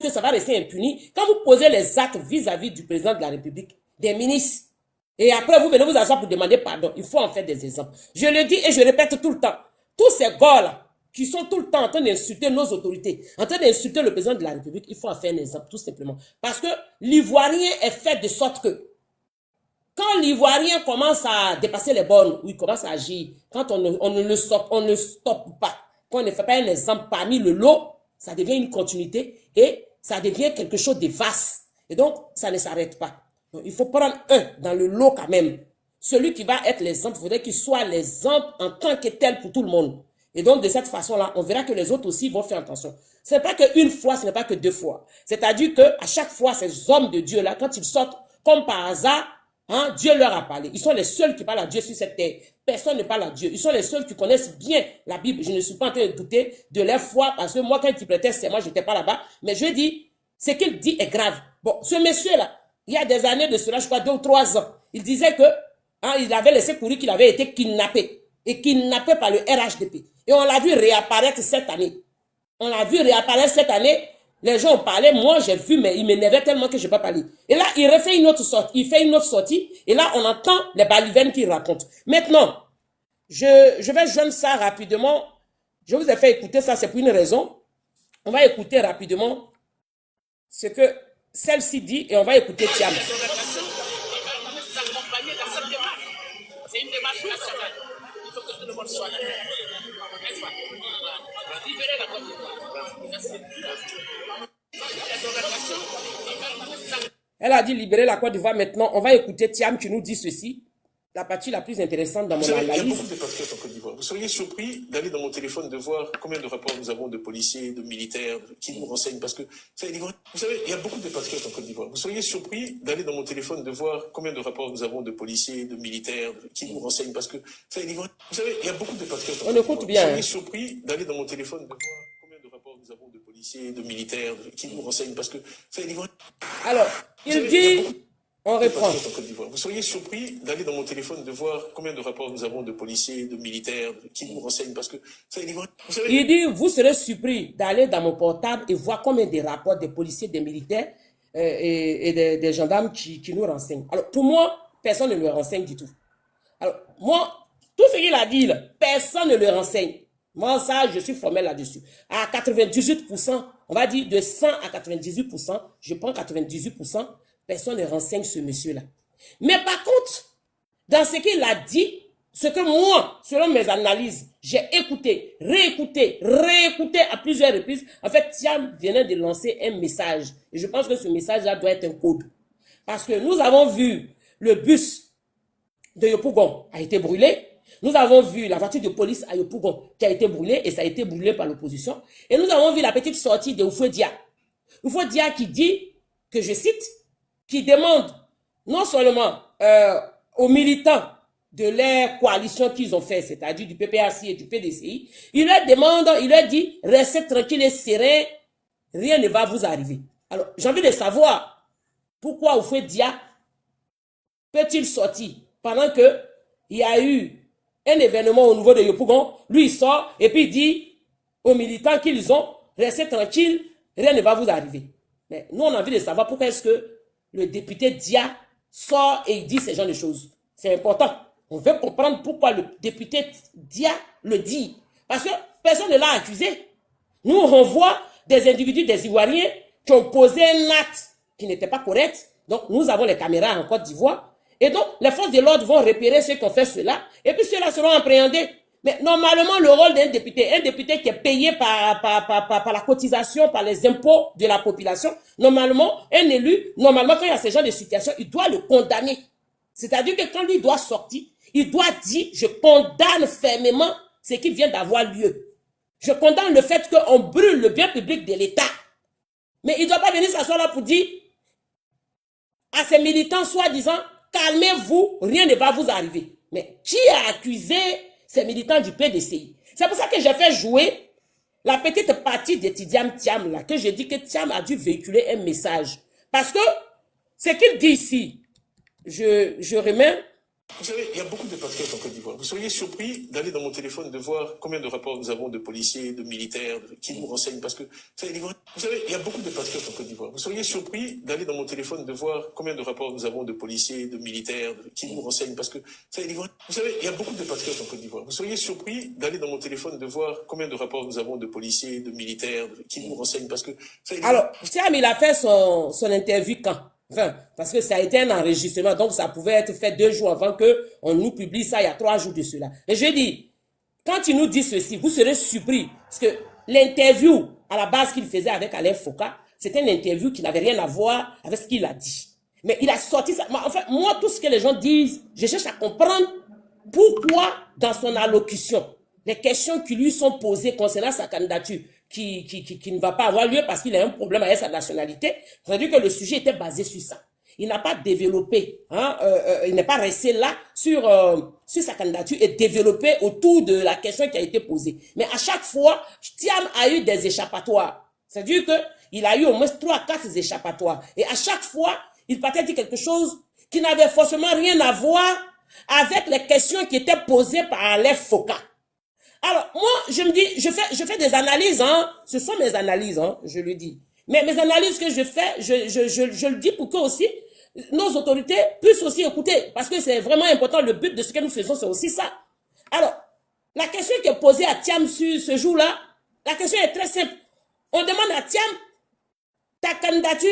que ça va rester impuni. Quand vous posez les actes vis-à-vis du président de la République, des ministres, et après vous venez vous asseoir pour demander pardon, il faut en faire des exemples. Je le dis et je répète tout le temps. Tous ces gars-là, qui sont tout le temps en train d'insulter nos autorités, en train d'insulter le président de la République, il faut en faire un exemple, tout simplement. Parce que l'Ivoirien est fait de sorte que, quand l'Ivoirien commence à dépasser les bornes, ou il commence à agir, quand on ne stoppe pas, quand on ne fait pas un exemple parmi le lot, ça devient une continuité et ça devient quelque chose de vaste. Et donc, ça ne s'arrête pas. Donc, il faut prendre un dans le lot quand même. Celui qui va être l'exemple, il faudrait qu'il soit l'exemple en tant que tel pour tout le monde. Et donc, de cette façon-là, on verra que les autres aussi vont faire attention. Ce n'est pas qu'une fois, ce n'est pas que deux fois. C'est-à-dire qu'à chaque fois, ces hommes de Dieu-là, quand ils sortent, comme par hasard, hein, Dieu leur a parlé. Ils sont les seuls qui parlent à Dieu sur cette terre. Personne ne parle à Dieu. Ils sont les seuls qui connaissent bien la Bible. Je ne suis pas en train de douter de leur foi, parce que moi, quand ils prêtaient serment, je n'étais pas là-bas. Mais je dis, ce qu'il dit est grave. Bon, ce monsieur-là, il y a des années de cela, je crois 2 ou 3 ans, il disait que hein, il avait laissé courir qu'il avait été kidnappé. Et kidnappé par le RHDP. Et on l'a vu réapparaître cette année. On l'a vu réapparaître cette année. Les gens ont parlé, moi j'ai vu, mais il m'énervait tellement que je n'ai pas parlé. Et là, il refait une autre sortie. Il fait une autre sortie. Et là, on entend les balivernes qu'il raconte. Maintenant, je vais joindre ça rapidement. Je vous ai fait écouter ça, c'est pour une raison. On va écouter rapidement ce que celle-ci dit et on va écouter Thiam. C'est une démarche nationale. Il faut que tout le monde soit là. N'est-ce pas? Libérer la Côte d'Ivoire. Elle a dit libérer la Côte d'Ivoire. Maintenant, on va écouter Thiam qui nous dit ceci. La partie la plus intéressante dans mon analyse. Il y a beaucoup de patriotes en Côte d'Ivoire. Vous seriez surpris d'aller dans mon téléphone, de voir combien de rapports nous avons de policiers, de militaires, qui nous renseignent. Parce que, vous savez, il y a beaucoup de patriotes en Côte d'Ivoire. Vous seriez surpris d'aller dans mon téléphone, de voir combien de rapports nous avons de policiers, de militaires, qui nous renseignent. Parce que, vous savez, il y a beaucoup de patriotes en Côte d'Ivoire. On écoute bien. Vous seriez surpris d'aller dans mon téléphone, de voir combien de rapports nous avons de policiers, de militaires, qui nous renseignent. Parce que, alors, il dit... On reprend. Vous seriez surpris d'aller dans mon téléphone, de voir combien de rapports nous avons de policiers, de militaires, qui nous renseignent. Parce que, il dit, vous serez surpris d'aller dans mon portable et voir combien de rapports des policiers, des militaires et des gendarmes qui nous renseignent. Alors, pour moi, personne ne le renseigne du tout. Alors, moi, tout ce qu'il a dit, là, personne ne le renseigne. Moi, ça, je suis formel là-dessus. À 98%, on va dire de 100 à 98%, je prends 98%, personne ne renseigne ce monsieur-là. Mais par contre, dans ce qu'il a dit, ce que moi, selon mes analyses, j'ai écouté, réécouté à plusieurs reprises, en fait, Thiam venait de lancer un message. Et je pense que ce message-là doit être un code. Parce que nous avons vu le bus de Yopougon a été brûlé. Nous avons vu la voiture de police à Yopougon qui a été brûlée, et ça a été brûlé par l'opposition. Et nous avons vu la petite sortie de Oufoué Dia. Oufoué Dia qui dit, que je cite, qui demande non seulement aux militants de leur coalition qu'ils ont fait, c'est-à-dire du PPAC et du PDCI, il leur demande, il leur dit, restez tranquille et serein, rien ne va vous arriver. Alors, j'ai envie de savoir pourquoi Oufoué Dia peut-il sortir pendant qu'il y a eu un événement au niveau de Yopougon, lui il sort et puis il dit aux militants qu'ils ont, restez tranquille, rien ne va vous arriver. Mais nous on a envie de savoir pourquoi est-ce que le député Dia sort et il dit ce genre de choses. C'est important. On veut comprendre pourquoi le député Dia le dit. Parce que personne ne l'a accusé. Nous, on voit des individus, des Ivoiriens, qui ont posé un acte qui n'était pas correct. Donc, nous avons les caméras en Côte d'Ivoire. Et donc, les forces de l'ordre vont repérer ceux qui ont fait cela. Et puis, ceux-là seront appréhendés. Mais normalement, le rôle d'un député qui est payé par la cotisation, par les impôts de la population, normalement, un élu, normalement, quand il y a ce genre de situation, il doit le condamner. C'est-à-dire que quand lui doit sortir, il doit dire, je condamne fermement ce qui vient d'avoir lieu. Je condamne le fait qu'on brûle le bien public de l'État. Mais il ne doit pas venir s'asseoir là pour dire à ces militants, soi-disant, calmez-vous, rien ne va vous arriver. Mais qui a accusé ces militants du PDCI? C'est pour ça que j'ai fait jouer la petite partie de Thiam là, que j'ai dit que Thiam a dû véhiculer un message. Parce que ce qu'il dit ici, je remets Vous savez, il y a beaucoup de patriotes en Côte d'Ivoire. Vous seriez surpris d'aller dans mon téléphone, de voir combien de rapports nous avons de policiers, de militaires, qui nous renseignent. Parce que, vous savez, il y a beaucoup de patriotes en Côte d'Ivoire. Vous seriez surpris d'aller dans mon téléphone, de voir combien de rapports nous avons de policiers, de militaires, qui nous renseignent. Parce que, vous savez, il y a beaucoup de patriotes en Côte d'Ivoire. Vous seriez surpris d'aller dans mon téléphone, de voir combien de rapports nous avons de policiers, de militaires, qui nous renseignent. Parce que, alors, Thiam, il a fait son interview quand? Enfin, parce que ça a été un enregistrement, donc ça pouvait être fait 2 jours avant qu'on nous publie ça, il y a 3 jours de cela. Et je dis, quand il nous dit ceci, vous serez surpris, parce que l'interview, à la base qu'il faisait avec Alain Foucault, c'était une interview qui n'avait rien à voir avec ce qu'il a dit. Mais il a sorti ça. Enfin, moi, tout ce que les gens disent, je cherche à comprendre pourquoi, dans son allocution, les questions qui lui sont posées concernant sa candidature, qui ne va pas avoir lieu parce qu'il a un problème avec sa nationalité, c'est-à-dire que le sujet était basé sur ça. Il n'a pas développé, il n'est pas resté là sur sa candidature et développé autour de la question qui a été posée. Mais à chaque fois, Thiam a eu des échappatoires. C'est-à-dire qu'il a eu au moins 3-4 échappatoires. Et à chaque fois, il partait dire quelque chose qui n'avait forcément rien à voir avec les questions qui étaient posées par Alain Foucault. Alors, moi, je me dis, je fais des analyses, hein. Ce sont mes analyses, hein, je le dis. Mais mes analyses que je fais, je le dis pour que aussi nos autorités puissent aussi écouter. Parce que c'est vraiment important. Le but de ce que nous faisons, c'est aussi ça. Alors, la question qui est posée à Thiam sur ce jour-là, la question est très simple. On demande à Thiam, ta candidature,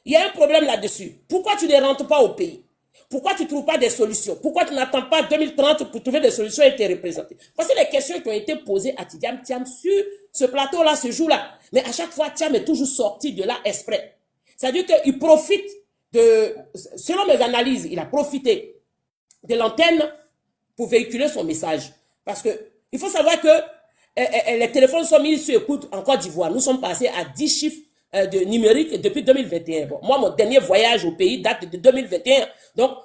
il y a un problème là-dessus. Pourquoi tu ne rentres pas au pays? Pourquoi tu ne trouves pas des solutions? Pourquoi tu n'attends pas 2030 pour trouver des solutions et te représenter? Voici les questions qui ont été posées à Thiam sur ce plateau-là, ce jour-là. Mais à chaque fois, Thiam est toujours sorti de là exprès. C'est-à-dire qu'il profite de, selon mes analyses, il a profité de l'antenne pour véhiculer son message. Parce que il faut savoir que les téléphones sont mis sur écoute en Côte d'Ivoire. Nous sommes passés à 10 chiffres de numérique depuis 2021. Bon, moi, mon dernier voyage au pays date de 2021. Donc,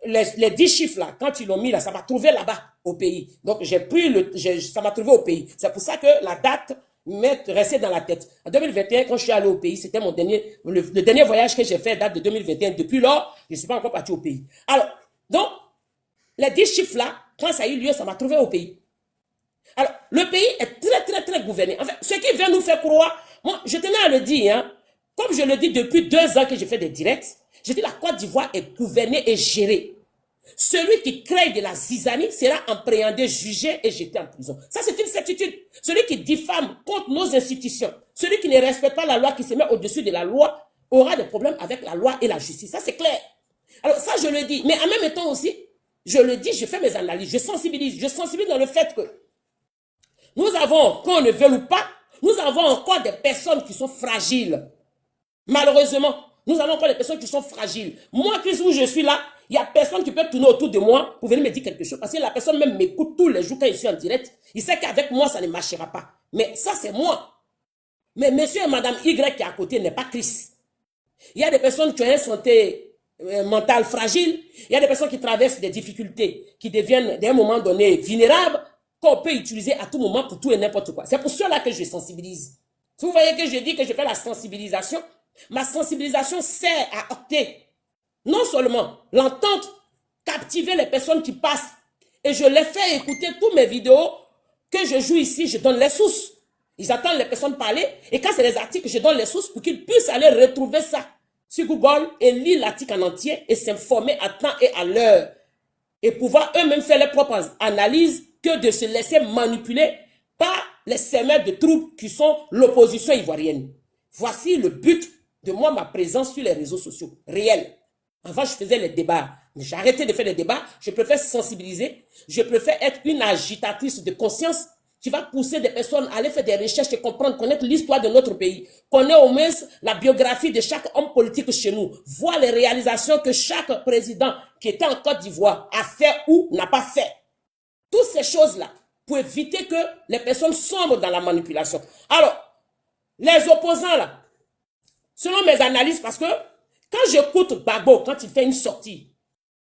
les 10 chiffres là, quand ils l'ont mis là, ça m'a trouvé là-bas au pays. Donc, j'ai pris ça m'a trouvé au pays. C'est pour ça que la date m'est restée dans la tête. En 2021, quand je suis allé au pays, c'était mon le dernier voyage que j'ai fait date de 2021. Depuis lors, je ne suis pas encore parti au pays. Alors, donc, les 10 chiffres là, quand ça a eu lieu, ça m'a trouvé au pays. Alors, le pays est très gouverné. En fait, ce qui vient nous faire croire, moi, je tenais à le dire, hein, comme je le dis depuis 2 ans que je fais des directs, je dis la Côte d'Ivoire est gouvernée et gérée. Celui qui crée de la zizanie sera appréhendé, jugé et jeté en prison. Ça, c'est une certitude. Celui qui diffame contre nos institutions, celui qui ne respecte pas la loi, qui se met au-dessus de la loi, aura des problèmes avec la loi et la justice. Ça, c'est clair. Alors, ça, je le dis. Mais en même temps aussi, je le dis, je fais mes analyses, je sensibilise dans le fait que nous avons, qu'on ne veuille ou pas, nous avons encore des personnes qui sont fragiles. Malheureusement, nous avons encore des personnes qui sont fragiles. Moi, où je suis là, il n'y a personne qui peut tourner autour de moi pour venir me dire quelque chose. Parce que la personne même m'écoute tous les jours quand je suis en direct. Il sait qu'avec moi, ça ne marchera pas. Mais ça, c'est moi. Mais monsieur et madame Y qui est à côté n'est pas Christ. Il y a des personnes qui ont une santé mentale fragile. Il y a des personnes qui traversent des difficultés, qui deviennent, d'un moment donné, vulnérables, qu'on peut utiliser à tout moment pour tout et n'importe quoi. C'est pour cela que je sensibilise. Si vous voyez que je dis que je fais la sensibilisation, ma sensibilisation sert à opter non seulement l'entente, captiver les personnes qui passent, et je les fais écouter toutes mes vidéos que je joue ici, je donne les sources. Ils attendent les personnes parler, et quand c'est les articles, je donne les sources pour qu'ils puissent aller retrouver ça sur Google et lire l'article en entier et s'informer à temps et à l'heure. Et pouvoir eux-mêmes faire leurs propres analyses que de se laisser manipuler par les semeurs de troubles qui sont l'opposition ivoirienne. Voici le but de moi, ma présence sur les réseaux sociaux, réel. Avant, je faisais les débats, mais j'ai arrêté de faire les débats. Je préfère sensibiliser. Je préfère être une agitatrice de conscience qui va pousser des personnes à aller faire des recherches et comprendre, connaître l'histoire de notre pays, connaître au moins la biographie de chaque homme politique chez nous, voir les réalisations que chaque président qui était en Côte d'Ivoire a fait ou n'a pas fait. Toutes ces choses-là, pour éviter que les personnes sombrent dans la manipulation. Alors, les opposants là, selon mes analyses, parce que quand j'écoute Gbagbo, quand il fait une sortie,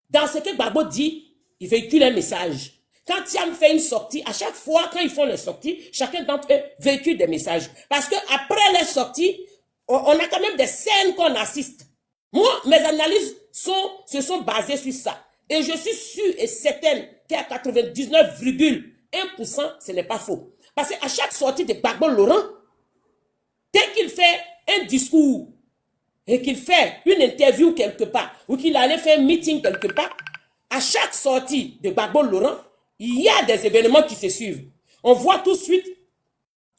dans ce que Gbagbo dit, il véhicule un message. Quand Thiam fait une sortie, à chaque fois, quand ils font les sorties, chacun d'entre eux véhicule des messages. Parce qu'après les sorties, on a quand même des scènes qu'on assiste. Moi, mes analyses se sont basées sur ça. Et je suis sûre et certaine qu'à 99,1%, ce n'est pas faux. Parce qu'à chaque sortie de Gbagbo Laurent, dès qu'il fait un discours et qu'il fait une interview quelque part, ou qu'il allait faire un meeting quelque part, à chaque sortie de Gbagbo Laurent, il y a des événements qui se suivent. On voit tout de suite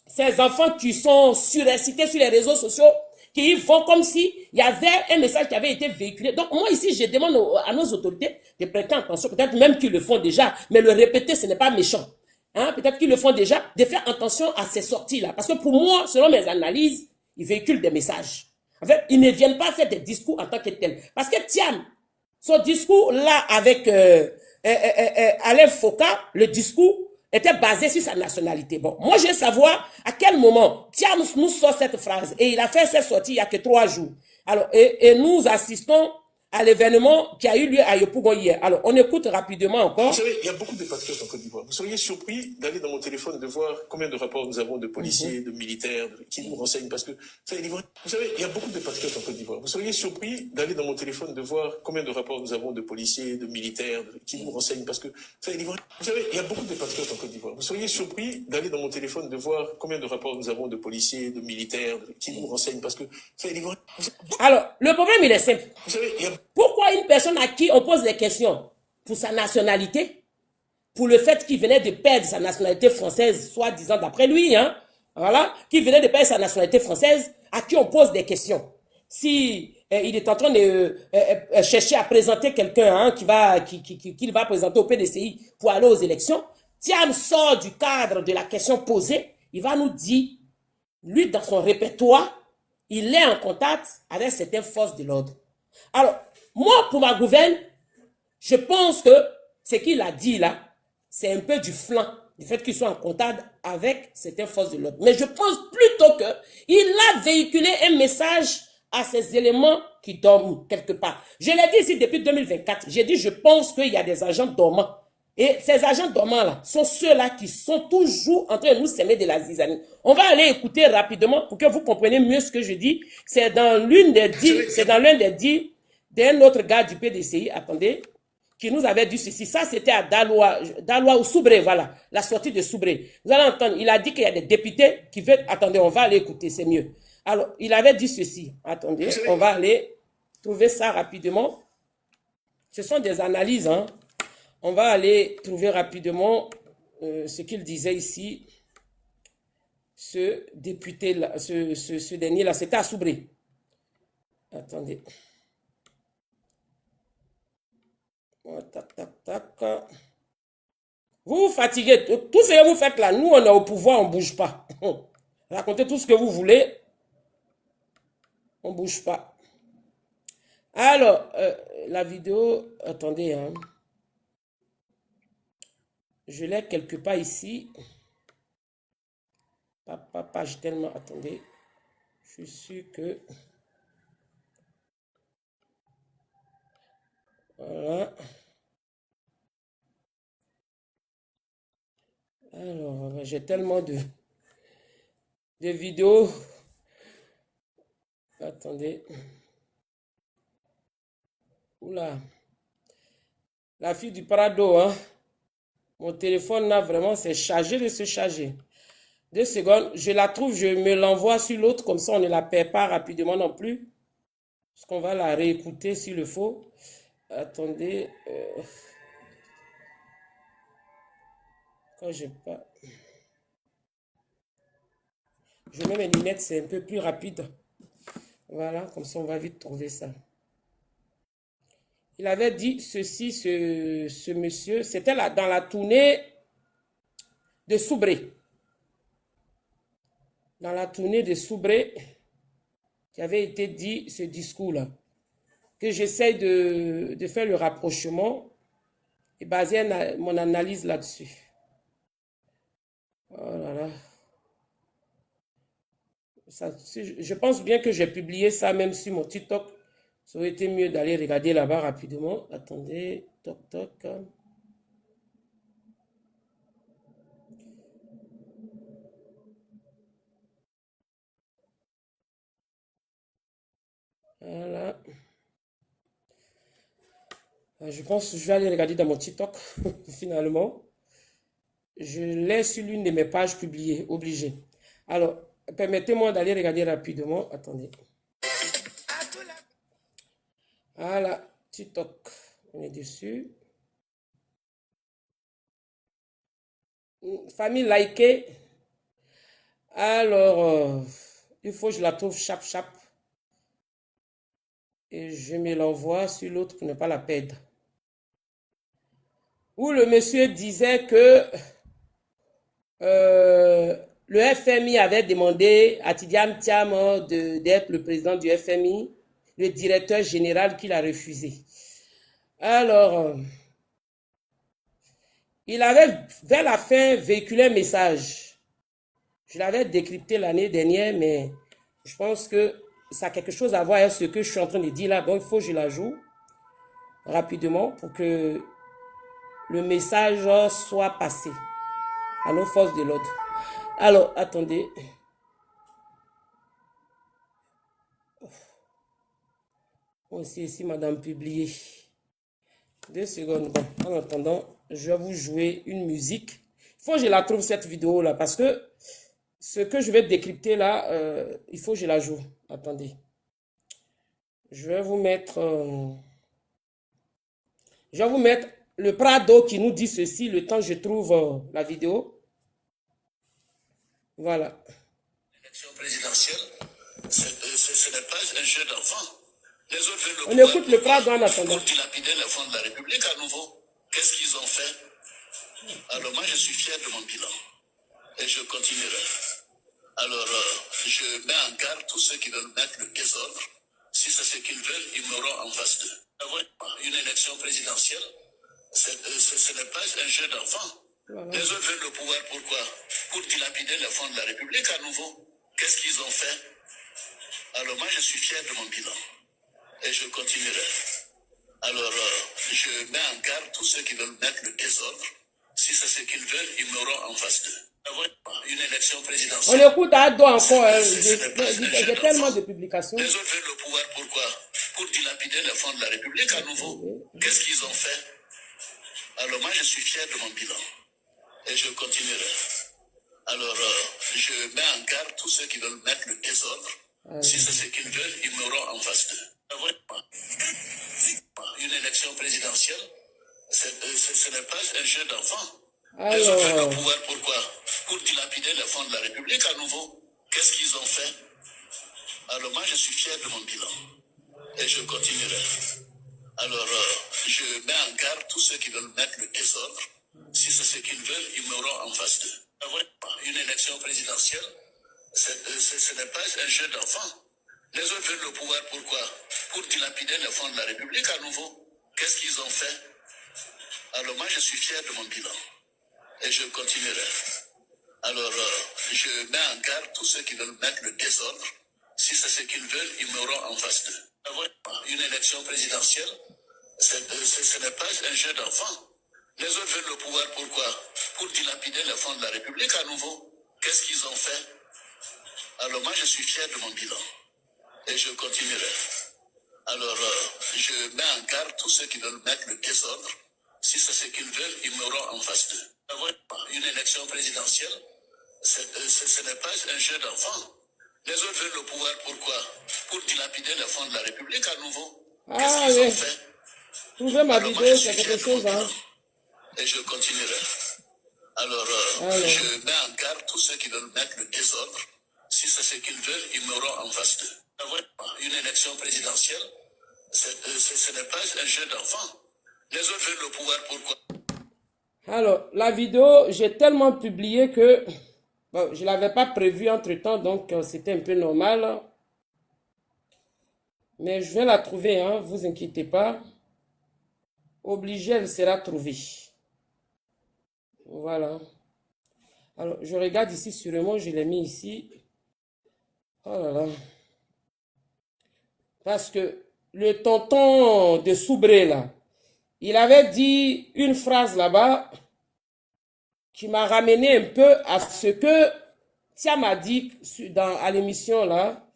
ces enfants qui sont surexcités sur les réseaux sociaux, qui vont comme s'il y avait un message qui avait été véhiculé. Donc moi ici, je demande à nos autorités de prêter attention, peut-être même qu'ils le font déjà, mais le répéter, ce n'est pas méchant. Hein? Peut-être qu'ils le font déjà, de faire attention à ces sorties-là. Parce que pour moi, selon mes analyses, ils véhiculent des messages. En fait, ils ne viennent pas faire des discours en tant que tels. Parce que Thiam, son discours là avec Alain Foucault, le discours était basé sur sa nationalité. Bon, moi je veux savoir à quel moment Thiam nous sort cette phrase. Et il a fait cette sortie il n'y a que 3 jours. Alors, et nous assistons à l'événement qui a eu lieu à Yopougon hier. Alors, on écoute rapidement encore. Vous savez, il y a beaucoup de patriotes en Côte d'Ivoire. Vous seriez surpris d'aller dans mon téléphone et de voir combien de rapports nous avons de policiers, de militaires, qui nous renseignent. Parce que, vous savez, il y a beaucoup de patriotes en Côte d'Ivoire. Vous seriez surpris d'aller dans mon téléphone et de voir combien de rapports nous avons de policiers, de militaires, qui nous renseignent. Parce que, vous savez, il y a beaucoup de patriotes en Côte d'Ivoire. Vous seriez surpris d'aller dans mon téléphone et de voir combien de rapports nous avons de policiers, de militaires, qui nous renseignent. Parce que, alors, le problème, il est simple. Vous savez, il y a... Pourquoi une personne à qui on pose des questions pour sa nationalité, pour le fait qu'il venait de perdre sa nationalité française, soi-disant d'après lui, hein, voilà, qu'il venait de perdre sa nationalité française, à qui on pose des questions. Si il est en train de chercher à présenter quelqu'un hein, qu'il va présenter au PDCI pour aller aux élections, Thiam sort du cadre de la question posée, il va nous dire, lui, dans son répertoire, il est en contact avec certaines forces de l'ordre. Alors, moi, pour ma gouverne, je pense que ce qu'il a dit là, c'est un peu du flanc, du fait qu'il soit en contact avec certaines forces de l'ordre. Mais je pense plutôt qu'il a véhiculé un message à ces éléments qui dorment quelque part. Je l'ai dit ici depuis 2024. J'ai dit, je pense qu'il y a des agents dormants. Et ces agents dormants-là sont ceux-là qui sont toujours en train de nous semer de la zizanie. On va aller écouter rapidement pour que vous compreniez mieux ce que je dis. C'est dans l'une des dits, c'est dans l'un des dits d'un autre gars du PDCI, attendez, qui nous avait dit ceci. Ça, c'était à Daloa ou Soubré, voilà, la sortie de Soubré. Vous allez entendre, il a dit qu'il y a des députés qui veulent, attendez, on va aller écouter, c'est mieux. Alors, il avait dit ceci, attendez, on va aller trouver ça rapidement. Ce sont des analyses, hein. On va aller trouver rapidement ce qu'il disait ici. Ce député-là, ce dernier-là, c'était à Soubré. Attendez. Tac, tac, tac. Vous vous fatiguez. Tout ce que vous faites là, nous, on est au pouvoir, on ne bouge pas. Racontez tout ce que vous voulez. On ne bouge pas. Alors, la vidéo, attendez, hein. Je l'ai quelque part ici. Page tellement, attendez. Je suis sûr que... Voilà. Alors, j'ai tellement de vidéos. Attendez. Oula. La fille du Prado, hein. Mon téléphone là, vraiment, c'est chargé de se charger. 2 secondes. Je la trouve, je me l'envoie sur l'autre. Comme ça, on ne la perd pas rapidement non plus. Parce qu'on va la réécouter s'il le faut. Attendez. Quand j'ai pas... Je mets mes lunettes, c'est un peu plus rapide. Voilà, comme ça, on va vite trouver ça. Il avait dit ceci, ce monsieur, c'était là, dans la tournée de Soubré. Dans la tournée de Soubré, qui avait été dit ce discours-là. Que j'essaie de faire le rapprochement et baser mon analyse là-dessus. Oh là là. Ça, je pense bien que j'ai publié ça même sur mon TikTok. Ça aurait été mieux d'aller regarder là-bas rapidement. Attendez, toc toc. Voilà. Je pense que je vais aller regarder dans mon TikTok, finalement. Je l'ai sur l'une de mes pages publiées, obligé. Alors, permettez-moi d'aller regarder rapidement. Attendez. Voilà, TikTok. On est dessus. Famille likée. Alors, il faut que je la trouve chap. Et je me l'envoie sur l'autre pour ne pas la perdre. Où le monsieur disait que le FMI avait demandé à Tidiane Thiam d'être le président du FMI, le directeur général qu'il a refusé. Alors, il avait vers la fin véhiculé un message. Je l'avais décrypté l'année dernière, mais je pense que ça a quelque chose à voir avec ce que je suis en train de dire là. Donc, il faut que je la joue rapidement pour que le message soit passé à nos forces de l'ordre. Alors, attendez. Aussi ici, madame, publié. 2 secondes. Bon, en attendant, je vais vous jouer une musique. Il faut que je la trouve, cette vidéo-là, parce que ce que je vais décrypter là, il faut que je la joue. Attendez. Je vais vous mettre le Prado qui nous dit ceci, le temps que je trouve la vidéo. Voilà. L'élection présidentielle, ce n'est pas un jeu d'enfant. Les autres veulent On écoute le Prado en attendant. pour dilapider les fonds de la République à nouveau. Qu'est-ce qu'ils ont fait? Alors moi, je suis fier de mon bilan. Et je continuerai. Alors, je mets en garde tous ceux qui veulent mettre le désordre. Si c'est ce qu'ils veulent, ils m'auront en face d'eux. Une élection présidentielle, ce n'est pas un jeu d'enfant. Voilà. Les autres veulent le pouvoir, pourquoi? Pour dilapider les fonds de la République à nouveau. Qu'est-ce qu'ils ont fait? Alors moi, je suis fier de mon bilan. Et je continuerai. Alors, je mets en garde tous ceux qui veulent mettre le désordre. Si c'est ce qu'ils veulent, ils m'auront en face d'eux. Une élection présidentielle. On écoute Ado encore. J'ai tellement de publications. Les autres veulent le pouvoir, pourquoi? Pour dilapider les fonds de la République à nouveau. Qu'est-ce qu'ils ont fait? Alors moi, je suis fier de mon bilan. Et je continuerai. Alors, je mets en garde tous ceux qui veulent mettre le désordre. Si c'est ce qu'ils veulent, ils m'auront en face d'eux. Une élection présidentielle, ce n'est pas un jeu d'enfant. Les autres veulent le pouvoir, pourquoi? Pour dilapider les fonds de la République à nouveau. Qu'est-ce qu'ils ont fait? Alors moi, je suis fier de mon bilan. Et je continuerai. Alors, je mets en garde tous ceux qui veulent mettre le désordre. Si c'est ce qu'ils veulent, ils m'auront en face d'eux. Une élection présidentielle, ce n'est pas un jeu d'enfant. Les autres veulent le pouvoir, pourquoi? Pour dilapider les fonds de la République à nouveau. Qu'est-ce qu'ils ont fait? Alors moi, je suis fier de mon bilan. Et je continuerai. Alors, je mets en garde tous ceux qui veulent mettre le désordre. Si c'est ce qu'ils veulent, ils m'auront en face d'eux. Une élection présidentielle, ce n'est pas un jeu d'enfant. Les autres veulent le pouvoir, pourquoi? Pour dilapider les fonds de la République à nouveau. Qu'est-ce qu'ils ont fait? Alors moi, je suis fier de mon bilan. Et je continuerai. Alors, je mets en garde tous ceux qui veulent mettre le désordre. Si c'est ce qu'ils veulent, ils m'auront en face d'eux. Une élection présidentielle, ce n'est pas un jeu d'enfant. Les autres veulent le pouvoir, pourquoi? Pour dilapider les fonds de la République à nouveau. Qu'est-ce qu'ils ont fait? Trouvez ma vidéo, c'est quelque chose, hein. Et je continuerai. Alors, je mets en garde tous ceux qui veulent mettre le désordre. Si c'est ce qu'ils veulent, ils m'auront en face d'eux. Une élection présidentielle, ce n'est pas un jeu d'enfant. Les autres veulent le pouvoir, pourquoi? Alors, la vidéo, j'ai tellement publié que bon, je ne l'avais pas prévu entre-temps, donc c'était un peu normal. Mais je vais la trouver, hein, vous inquiétez pas. Obligée, elle sera trouvée. Voilà. Alors, je regarde ici, sûrement, je l'ai mis ici. Oh là là. Parce que le tonton de Soubré, là, il avait dit une phrase là-bas qui m'a ramené un peu à ce que Thiam a dit à l'émission, là,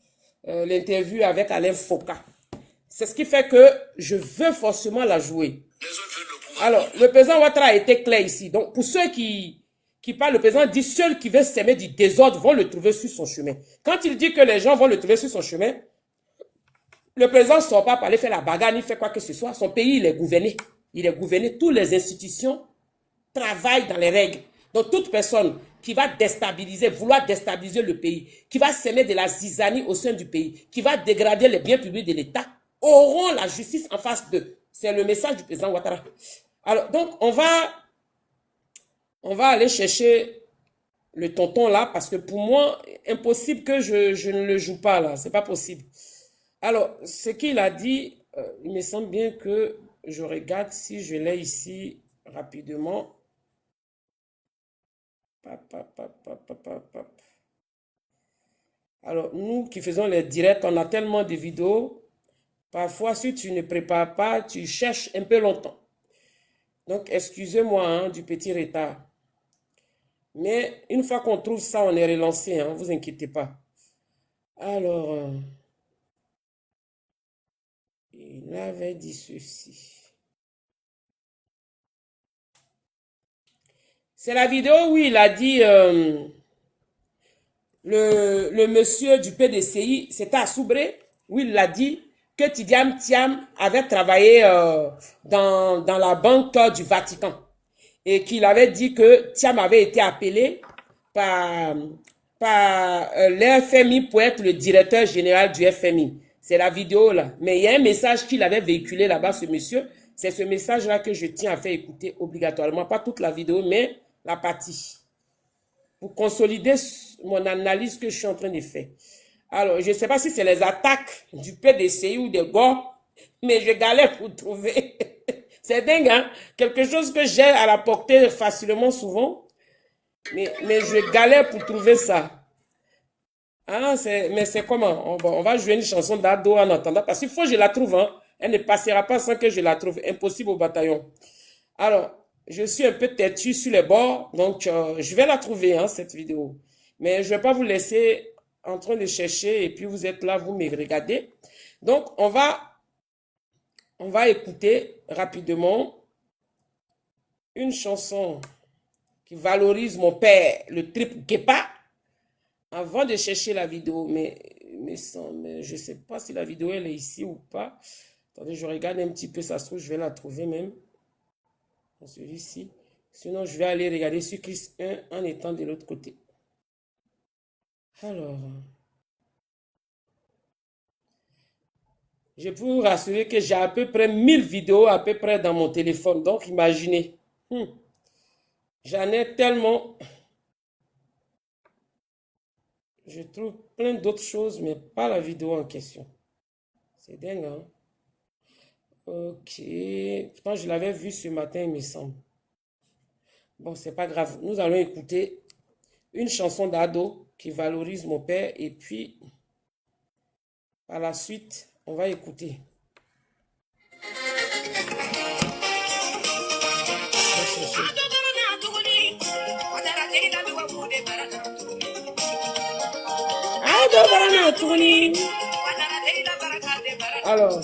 l'interview avec Alain Foka. C'est ce qui fait que je veux forcément la jouer. Alors, le président Ouattara a été clair ici. Donc, pour ceux qui parlent, le président dit ceux qui veulent s'aimer du désordre vont le trouver sur son chemin. Quand il dit que les gens vont le trouver sur son chemin, le président ne sort pas pour aller faire la bagarre, ni faire quoi que ce soit. Son pays, il est gouverné. Il est gouverné. Toutes les institutions travaillent dans les règles. Donc, toute personne qui va déstabiliser, vouloir déstabiliser le pays, qui va s'aimer de la zizanie au sein du pays, qui va dégrader les biens publics de l'État, auront la justice en face d'eux. C'est le message du président Ouattara. Alors, donc, on va aller chercher le tonton là, parce que pour moi, impossible que je ne le joue pas là. C'est pas possible. Alors, ce qu'il a dit, il me semble bien que je regarde si je l'ai ici rapidement. Alors, nous qui faisons les directs, on a tellement de vidéos. Parfois, si tu ne prépares pas, tu cherches un peu longtemps. Donc, excusez-moi du petit retard. Mais une fois qu'on trouve ça, on est relancé, ne vous inquiétez pas. Alors, il avait dit ceci. C'est la vidéo où il a dit, le monsieur du PDCI, c'était à Soubré, où il a dit que Tidiane Thiam avait travaillé dans la banque du Vatican. Et qu'il avait dit que Thiam avait été appelé par l'FMI pour être le directeur général du FMI. C'est la vidéo là. Mais il y a un message qu'il avait véhiculé là-bas, ce monsieur. C'est ce message-là que je tiens à faire écouter obligatoirement. Pas toute la vidéo, mais la partie. Pour consolider mon analyse que je suis en train de faire. Alors, je ne sais pas si c'est les attaques du PDCI ou des gars, mais je galère pour trouver. C'est dingue, hein? Quelque chose que j'ai à la portée facilement souvent, mais je galère pour trouver ça. Ah, mais c'est comment? On va jouer une chanson d'Ado en attendant, parce qu'il faut que je la trouve, hein? Elle ne passera pas sans que je la trouve. Impossible au bataillon. Alors, je suis un peu têtu sur les bords, donc je vais la trouver, hein, cette vidéo. Mais je ne vais pas vous laisser en train de chercher et puis vous êtes là, vous me regardez. Donc, on va écouter rapidement une chanson qui valorise mon père, le trip Kepa, avant de chercher la vidéo. Mais je ne sais pas si la vidéo elle est ici ou pas. Attendez, je regarde un petit peu, ça se trouve, je vais la trouver même. Celui-ci. Sinon, je vais aller regarder sur Chris 1 en étant de l'autre côté. Alors, je peux vous rassurer que j'ai à peu près 1000 vidéos à peu près dans mon téléphone. Donc, imaginez. J'en ai tellement. Je trouve plein d'autres choses, mais pas la vidéo en question. C'est dingue, hein? Ok. Pourtant, je l'avais vu ce matin, il me semble. Bon, c'est pas grave. Nous allons écouter une chanson d'Ado qui valorise mon père. Et puis, par la suite, on va écouter. Alors,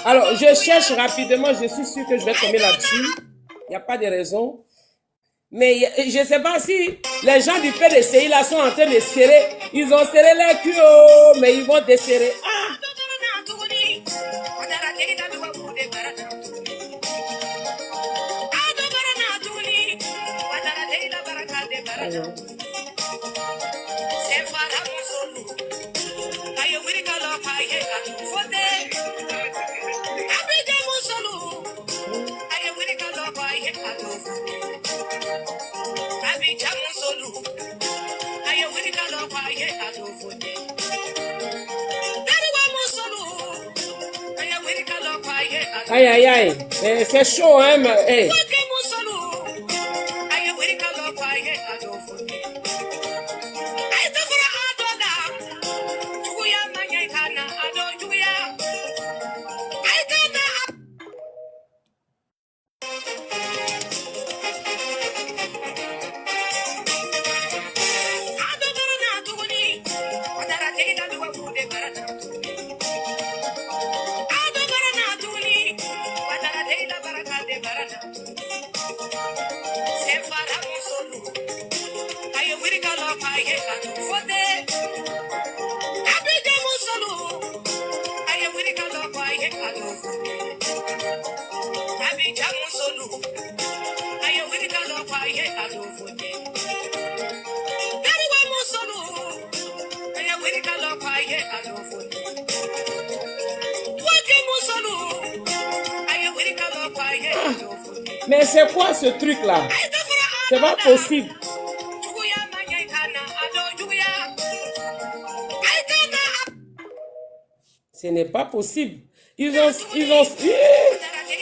alors, je cherche rapidement, je suis sûr que je vais tomber là-dessus. Il n'y a pas de raison. Mais je ne sais pas si les gens du PDCI là sont en train de serrer. Ils ont serré les culs, mais ils vont desserrer. Ah! Alors. Aïe, aïe, aïe. C'est chaud, hein, mais... Hey. Mais c'est quoi ce truc-là? C'est pas possible. Ce n'est pas possible. Ils ont...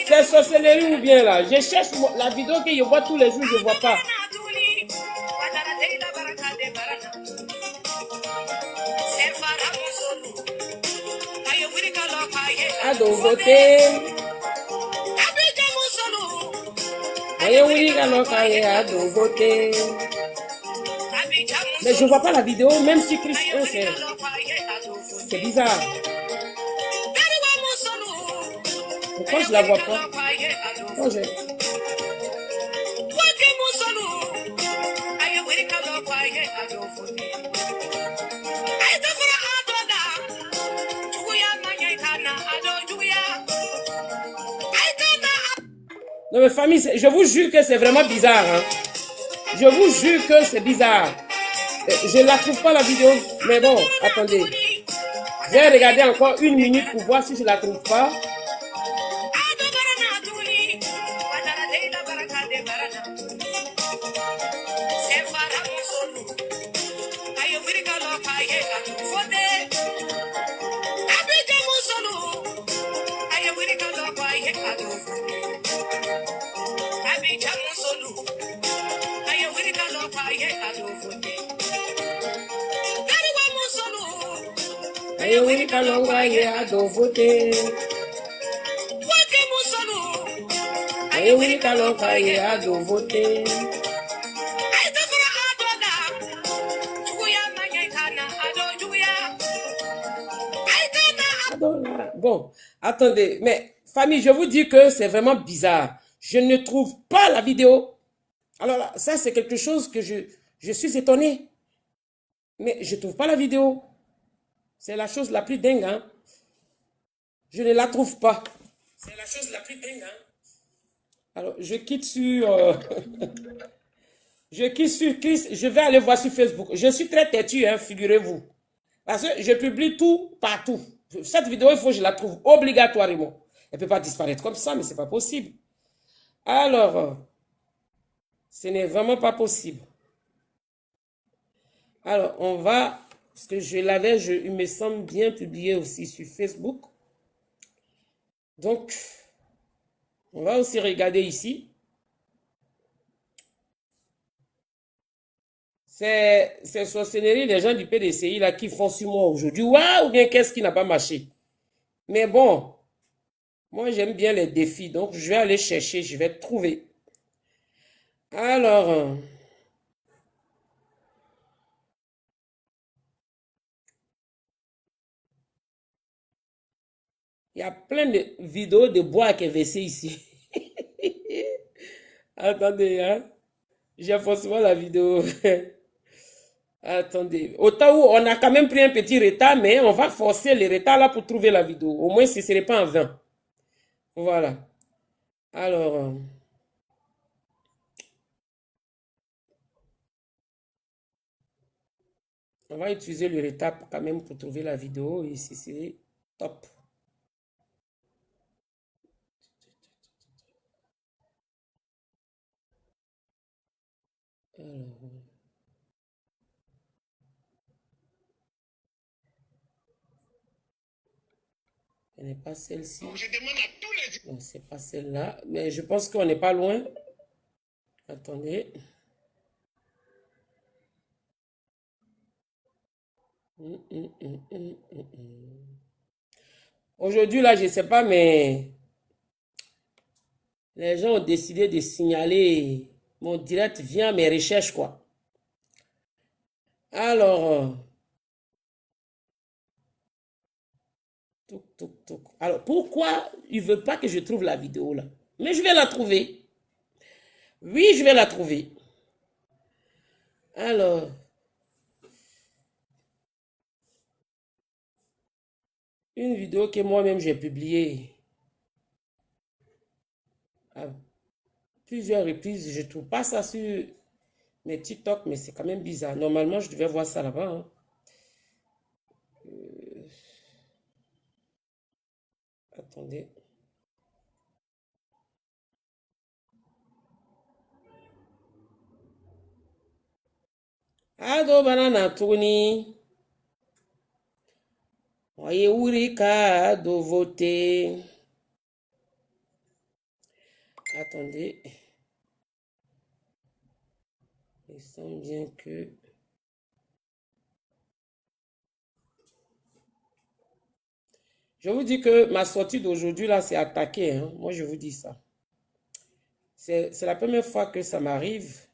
C'est sorcellerie ou bien là? Je cherche la vidéo que je vois tous les jours, je ne vois pas. Ado voté. Mais je ne vois pas la vidéo, même si Christ c'est bizarre. Pourquoi je ne la vois pas? Oh, non mais famille, je vous jure que c'est vraiment bizarre. Hein? Je vous jure que c'est bizarre. Je ne la trouve pas la vidéo. Mais bon, attendez. Je vais regarder encore 1 minute pour voir si je ne la trouve pas. Bon, attendez, mais famille, je vous dis que c'est vraiment bizarre. Je ne trouve pas la vidéo. Alors là, ça c'est quelque chose que je suis étonné. Mais je ne trouve pas la vidéo. C'est la chose la plus dingue. Hein? Je ne la trouve pas. C'est la chose la plus dingue. Hein? Alors, je quitte sur... je quitte sur Chris. Je vais aller voir sur Facebook. Je suis très têtu, hein, figurez-vous. Parce que je publie tout partout. Cette vidéo, il faut que je la trouve obligatoirement. Elle ne peut pas disparaître comme ça, mais ce n'est pas possible. Alors, ce n'est vraiment pas possible. Alors, on va... Parce que je l'avais, il me semble bien publié aussi sur Facebook. Donc, on va aussi regarder ici. C'est sorcellerie des gens du PDCI là qui font sur moi aujourd'hui. Waouh, ou bien qu'est-ce qui n'a pas marché? Mais bon, moi j'aime bien les défis. Donc, je vais aller chercher, je vais trouver. Alors... il y a plein de vidéos de bois qui est versé ici. Attendez, hein. J'ai forcément la vidéo. Attendez. Autant où on a quand même pris un petit retard, mais on va forcer le retard là pour trouver la vidéo. Au moins, ce ne serait pas en vain. Voilà. Alors... on va utiliser le retard quand même pour trouver la vidéo. Et ici, c'est top. Alors... Ce n'est pas celle-ci. Je demande à tous les... Non, c'est pas celle-là. Mais je pense qu'on n'est pas loin. Attendez. Aujourd'hui, là, je ne sais pas, mais les gens ont décidé de signaler mon direct via mes recherches, quoi. Alors, alors, pourquoi il ne veut pas que je trouve la vidéo, là? Mais je vais la trouver. Oui, je vais la trouver. Alors, une vidéo que moi-même j'ai publiée à plusieurs reprises. Je ne trouve pas ça sur mes TikTok, mais c'est quand même bizarre. Normalement, je devais voir ça là-bas. Hein. Attendez. Ado banana tourni. Voyez Ourika do voter. Attendez. Il semble bien que... Je vous dis que ma sortie d'aujourd'hui, là, c'est attaqué. Hein. Moi, je vous dis ça. C'est la première fois que ça m'arrive.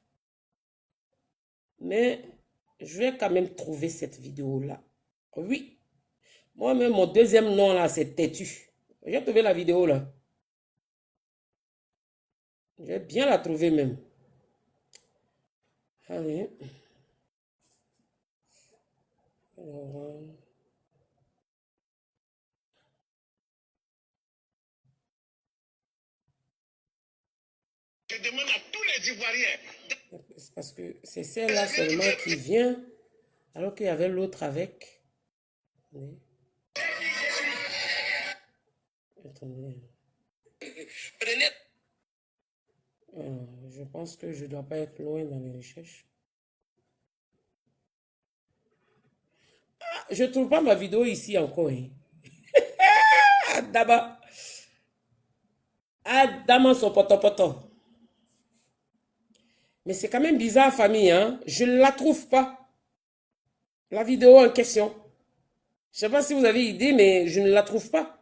Mais je vais quand même trouver cette vidéo-là. Oui. Moi-même, mon deuxième nom, là, c'est Têtu. J'ai trouvé la vidéo, là. Je vais bien la trouver, même. Allez. Alors... Je demande à tous les Ivoiriens. C'est parce que c'est celle-là seulement qui vient, alors qu'il y avait l'autre avec. Attendez. Attendez. Alors, je pense que je ne dois pas être loin dans les recherches. Ah, je ne trouve pas ma vidéo ici encore. Hein. D'abord. Adama son poton. Mais c'est quand même bizarre, famille. Hein? Je ne la trouve pas. La vidéo en question. Je ne sais pas si vous avez idée, mais je ne la trouve pas.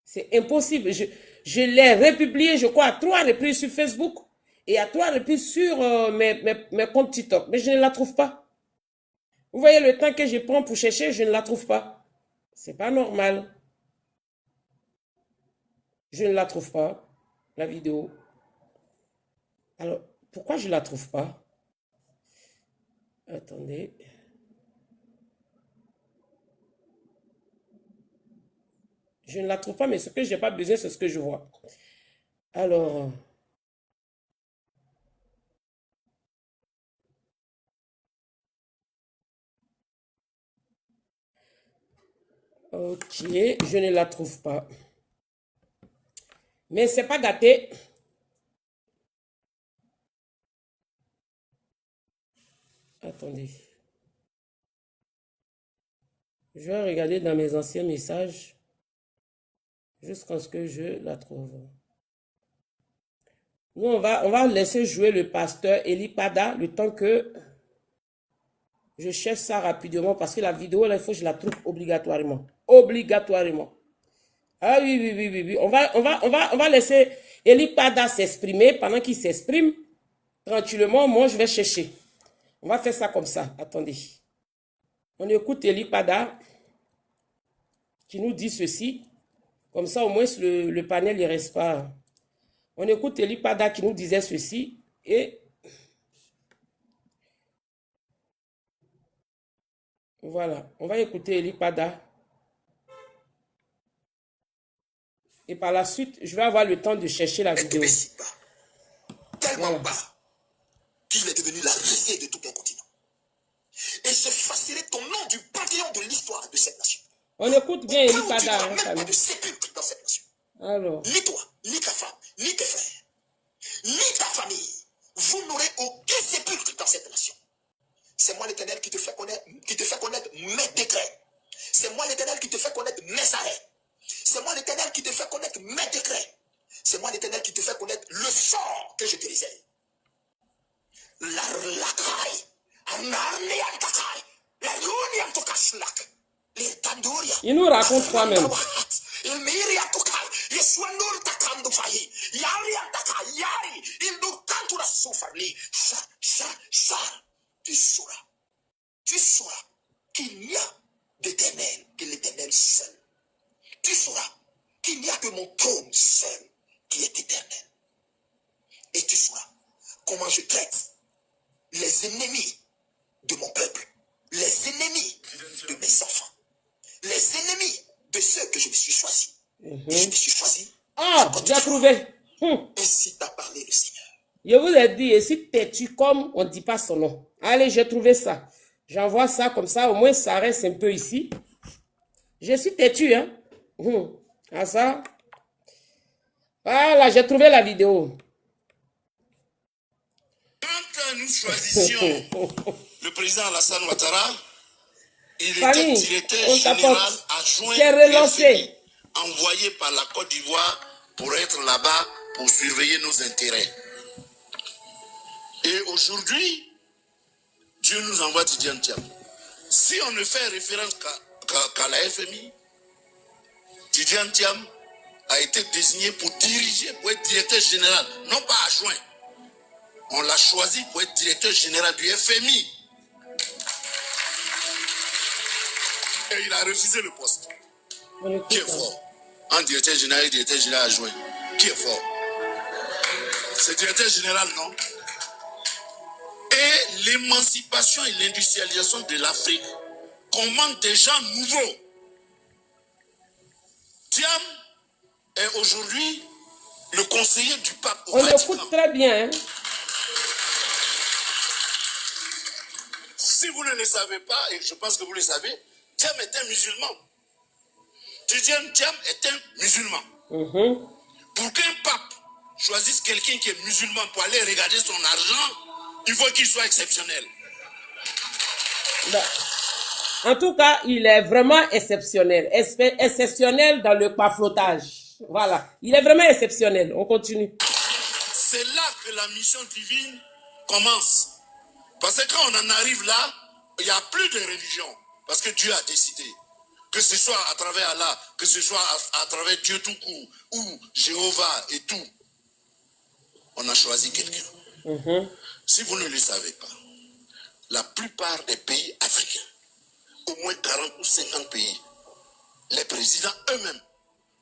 C'est impossible. Je l'ai republié, je crois, à 3 reprises sur Facebook et à 3 reprises sur mes comptes TikTok. Mais je ne la trouve pas. Vous voyez le temps que je prends pour chercher, je ne la trouve pas. C'est pas normal. Je ne la trouve pas, la vidéo. Alors, pourquoi je ne la trouve pas? Attendez. Je ne la trouve pas, mais ce que je n'ai pas besoin, c'est ce que je vois. Alors... Ok, je ne la trouve pas. Mais c'est pas gâté. Attendez. Je vais regarder dans mes anciens messages jusqu'à ce que je la trouve. Nous, on va laisser jouer le pasteur Eli Pada le temps que je cherche ça rapidement parce que la vidéo, là, il faut que je la trouve obligatoirement. Obligatoirement. Ah oui. On va laisser Eli Pada s'exprimer pendant qu'il s'exprime. Tranquillement, moi, je vais chercher. On va faire ça comme ça. Attendez. On écoute Eli Pada qui nous dit ceci. Comme ça, au moins, le panel ne reste pas. On écoute Eli Pada qui nous disait ceci. Et voilà. On va écouter Eli Pada. Et par la suite, je vais avoir le temps de chercher la vidéo. Tellement bas qu'il est devenu la risée de tout un continent. Et j'effacerai ton nom du panthéon de l'histoire de cette nation. On écoute bien Eli Pada. Tu n'auras même pas de sépulcre dans cette nation. Alors. Ni toi, ni ta femme, ni tes frères, ni ta famille. Vous n'aurez aucun sépulcre dans cette nation. C'est moi l'Éternel qui te fait connaître mes décrets. C'est moi moi l'Éternel qui te fait connaître mes arrêts. C'est moi l'Éternel qui te fait connaître mes décrets. C'est moi l'Éternel qui te fait connaître le sort que je te réserve. Il nous raconte quoi même? Tu sauras qu'il n'y a d'éternel que l'Éternel seul. Tu sauras qu'il n'y a que mon trône seul qui est éternel. Et tu sauras comment je traite les ennemis de mon peuple, les ennemis de mes enfants, les ennemis de ceux que je me suis choisi. Et je me suis choisi. Ah, j'ai trouvé. Ainsi t'a parlé le Seigneur. Je vous ai dit, et si têtu comme on ne dit pas son nom. Allez, j'ai trouvé ça. J'envoie ça comme ça, au moins ça reste un peu ici. Je suis têtu, hein. Ah ça. Voilà, j'ai trouvé la vidéo. Quand nous choisissions le président Alassane Ouattara, il Fanny, était directeur général adjoint envoyé par la Côte d'Ivoire pour être là-bas pour surveiller nos intérêts. Et aujourd'hui, Dieu nous envoie Tidjane Thiam. Si on ne fait référence qu'à la FMI, Tidjane Thiam a été désigné pour diriger, pour être directeur général, non pas adjoint. On l'a choisi pour être directeur général du FMI. Et il a refusé le poste. Qui est fort? Un directeur général et directeur général adjoint. Qui est fort? C'est directeur général, non? Et l'émancipation et l'industrialisation de l'Afrique commandent des gens nouveaux. Thiam est aujourd'hui le conseiller du pape au Vatican. On écoute très bien, hein? Si vous ne le savez pas, et je pense que vous le savez, Thiam est un musulman. Tidjane Thiam est un musulman. Pour qu'un pape choisisse quelqu'un qui est musulman pour aller regarder son argent, il faut qu'il soit exceptionnel. En tout cas, il est vraiment exceptionnel. Exceptionnel dans le paflotage. Voilà. Il est vraiment exceptionnel. On continue. C'est là que la mission divine commence. Parce que quand on en arrive là, il n'y a plus de religion. Parce que Dieu a décidé. Que ce soit à travers Allah, que ce soit à travers Dieu tout court, ou Jéhovah et tout. On a choisi quelqu'un. Si vous ne le savez pas, la plupart des pays africains, au moins 40 ou 50 pays, les présidents eux-mêmes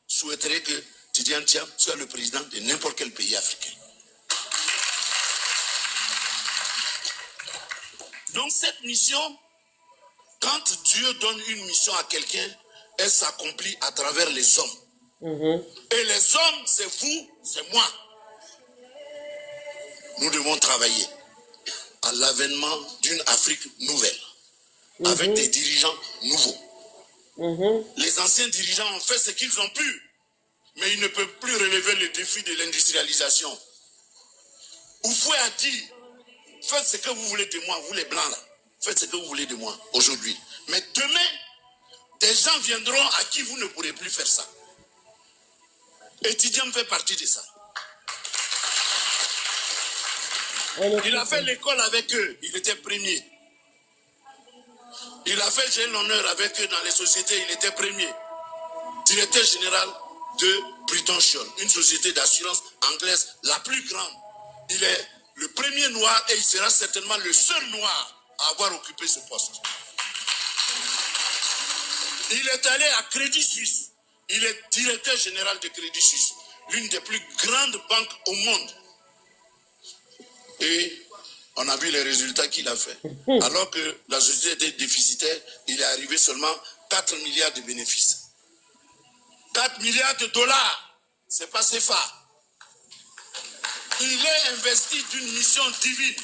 souhaiteraient que Tidjane Thiam soit le président de n'importe quel pays africain. Donc cette mission, quand Dieu donne une mission à quelqu'un, elle s'accomplit à travers les hommes. Et les hommes, c'est vous, c'est moi. Nous devons travailler à l'avènement d'une Afrique nouvelle, avec des dirigeants nouveaux. Les anciens dirigeants ont fait ce qu'ils ont pu, mais ils ne peuvent plus relever le défi de l'industrialisation. Oufoué a dit, faites ce que vous voulez de moi, vous les blancs là, faites ce que vous voulez de moi aujourd'hui. Mais demain, des gens viendront à qui vous ne pourrez plus faire ça. Et Tidjane fait partie de ça. Il a fait l'école avec eux, il était premier. Il a fait j'ai l'honneur avec eux dans les sociétés, il était premier. Directeur général de Prudential, une société d'assurance anglaise la plus grande. Il est le premier noir et il sera certainement le seul noir à avoir occupé ce poste. Il est allé à Crédit Suisse. Il est directeur général de Crédit Suisse, l'une des plus grandes banques au monde. Et on a vu les résultats qu'il a fait. Alors que la société était déficitaire, il est arrivé seulement 4 milliards de bénéfices. 4 milliards de dollars, c'est pas CFA. Il est investi d'une mission divine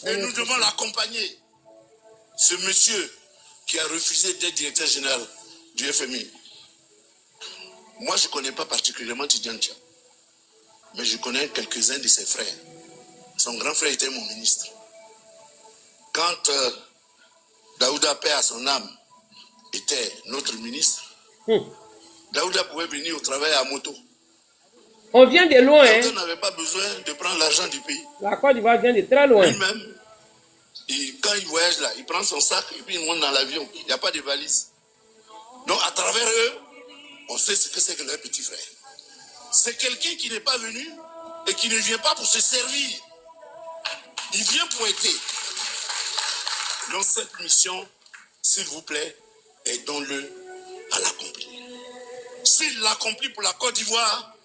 et nous devons l'accompagner. Ce monsieur qui a refusé d'être directeur général du FMI, moi je ne connais pas particulièrement Tidjane Thiam, mais je connais quelques-uns de ses frères. Son grand frère était mon ministre. Quand Daouda, paix à son âme, était notre ministre, Daouda pouvait venir au travail à moto. On vient de loin. Daouda n'avait pas besoin de prendre l'argent du pays. La Côte d'Ivoire vient de très loin. Lui-même, quand il voyage là, il prend son sac et puis il monte dans l'avion. Il n'y a pas de valise. Donc à travers eux, on sait ce que c'est que leur petit frère. C'est quelqu'un qui n'est pas venu et qui ne vient pas pour se servir. Il vient pour aider. Donc cette mission, s'il vous plaît, aidons-le à l'accomplir. S'il l'accomplit pour la Côte d'Ivoire,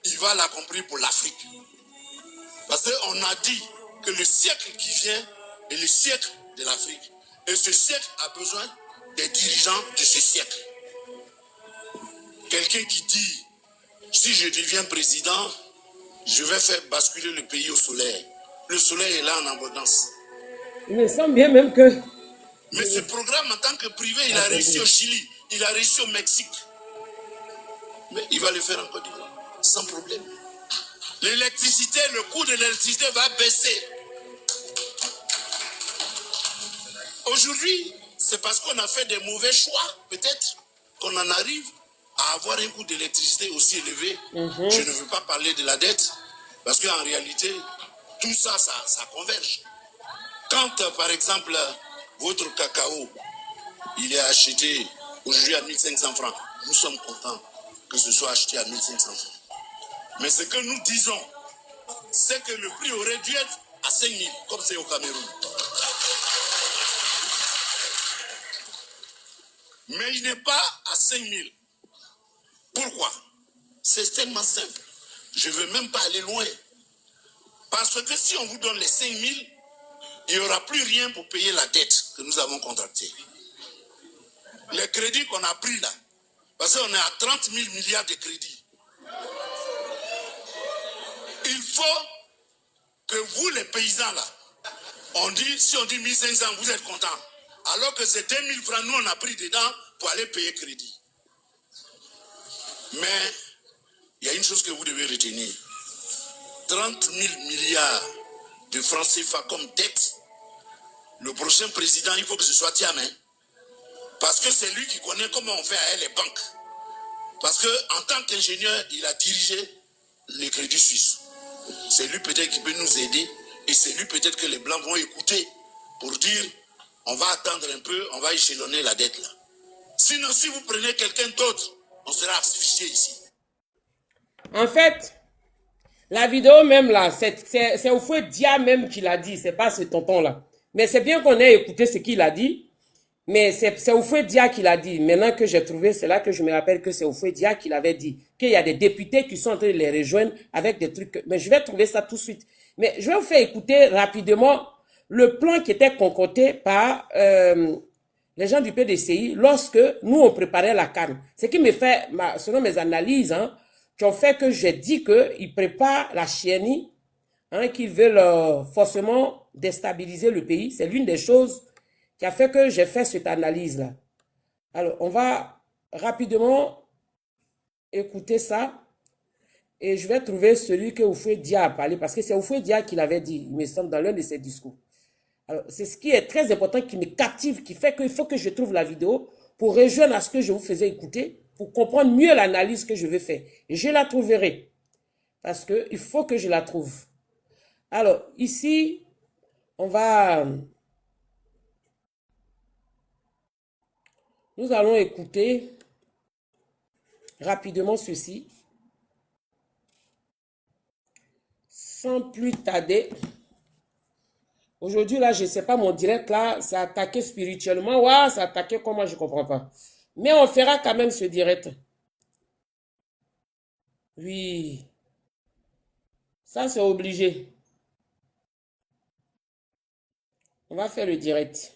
il va l'accomplir pour l'Afrique. Parce qu'on a dit que le siècle qui vient est le siècle de l'Afrique. Et ce siècle a besoin des dirigeants de ce siècle. Quelqu'un qui dit, si je deviens président, je vais faire basculer le pays au soleil. Le soleil est là en abondance. Il me semble bien même que... Mais ce programme, en tant que privé, il a réussi au Chili, il a réussi au Mexique. Mais il va le faire en Côte d'Ivoire, sans problème. L'électricité, le coût de l'électricité va baisser. Aujourd'hui, c'est parce qu'on a fait des mauvais choix, peut-être, qu'on en arrive à avoir un coût d'électricité aussi élevé. Je ne veux pas parler de la dette, parce qu'en réalité, tout ça, ça converge. Quand, par exemple, votre cacao, il est acheté aujourd'hui à 1500 francs, nous sommes contents que ce soit acheté à 1500 francs. Mais ce que nous disons, c'est que le prix aurait dû être à 5000, comme c'est au Cameroun. Mais il n'est pas à 5000. Pourquoi? C'est tellement simple. Je ne veux même pas aller loin. Parce que si on vous donne les 5000, il n'y aura plus rien pour payer la dette que nous avons contractée. Les crédits qu'on a pris là, parce qu'on est à 30 000 milliards de crédits. Il faut que vous, les paysans là, si on dit 1500, vous êtes contents. Alors que c'est 2000 francs, nous on a pris dedans pour aller payer crédit. Mais il y a une chose que vous devez retenir. 30 000 milliards de francs CFA comme dette. Le prochain président, il faut que ce soit Thiam. Parce que c'est lui qui connaît comment on fait avec les banques. Parce qu'en tant qu'ingénieur, il a dirigé les crédits suisses. C'est lui peut-être qui peut nous aider. Et c'est lui peut-être que les Blancs vont écouter pour dire, on va attendre un peu, on va échelonner la dette là. Sinon, si vous prenez quelqu'un d'autre, on sera asphyxié ici. En fait, la vidéo même là, c'est Oufoué Dia même qui l'a dit, c'est pas ce tonton là. Mais c'est bien qu'on ait écouté ce qu'il a dit. Mais c'est Oufoué Dia qui l'a dit. Maintenant que j'ai trouvé, c'est là que je me rappelle que c'est Oufoué Dia qui l'avait dit. Qu'il y a des députés qui sont en train de les rejoindre avec des trucs. Mais je vais trouver ça tout de suite. Mais je vais vous faire écouter rapidement le plan qui était concocté par les gens du PDCI lorsque nous on préparait la CAN. Ce qui me fait, selon mes analyses, qui ont fait que j'ai dit qu'ils préparent la chénie, qu'ils veulent forcément déstabiliser le pays. C'est l'une des choses qui a fait que j'ai fait cette analyse-là. Alors, on va rapidement écouter ça. Et je vais trouver celui que Oufoué Dia a parlé, parce que c'est Oufoué Dia qui l'avait dit, il me semble, dans l'un de ses discours. Alors, c'est ce qui est très important, qui me captive, qui fait qu'il faut que je trouve la vidéo pour rejoindre à ce que je vous faisais écouter, pour comprendre mieux l'analyse que je vais faire. Et je la trouverai, parce qu'il faut que je la trouve. Alors, ici, nous allons écouter rapidement ceci. Sans plus tarder. Aujourd'hui, là, je ne sais pas, mon direct, là, c'est attaqué spirituellement. Ouais, c'est attaqué comment, je ne comprends pas. Mais on fera quand même ce direct. Oui. Ça, c'est obligé. On va faire le direct.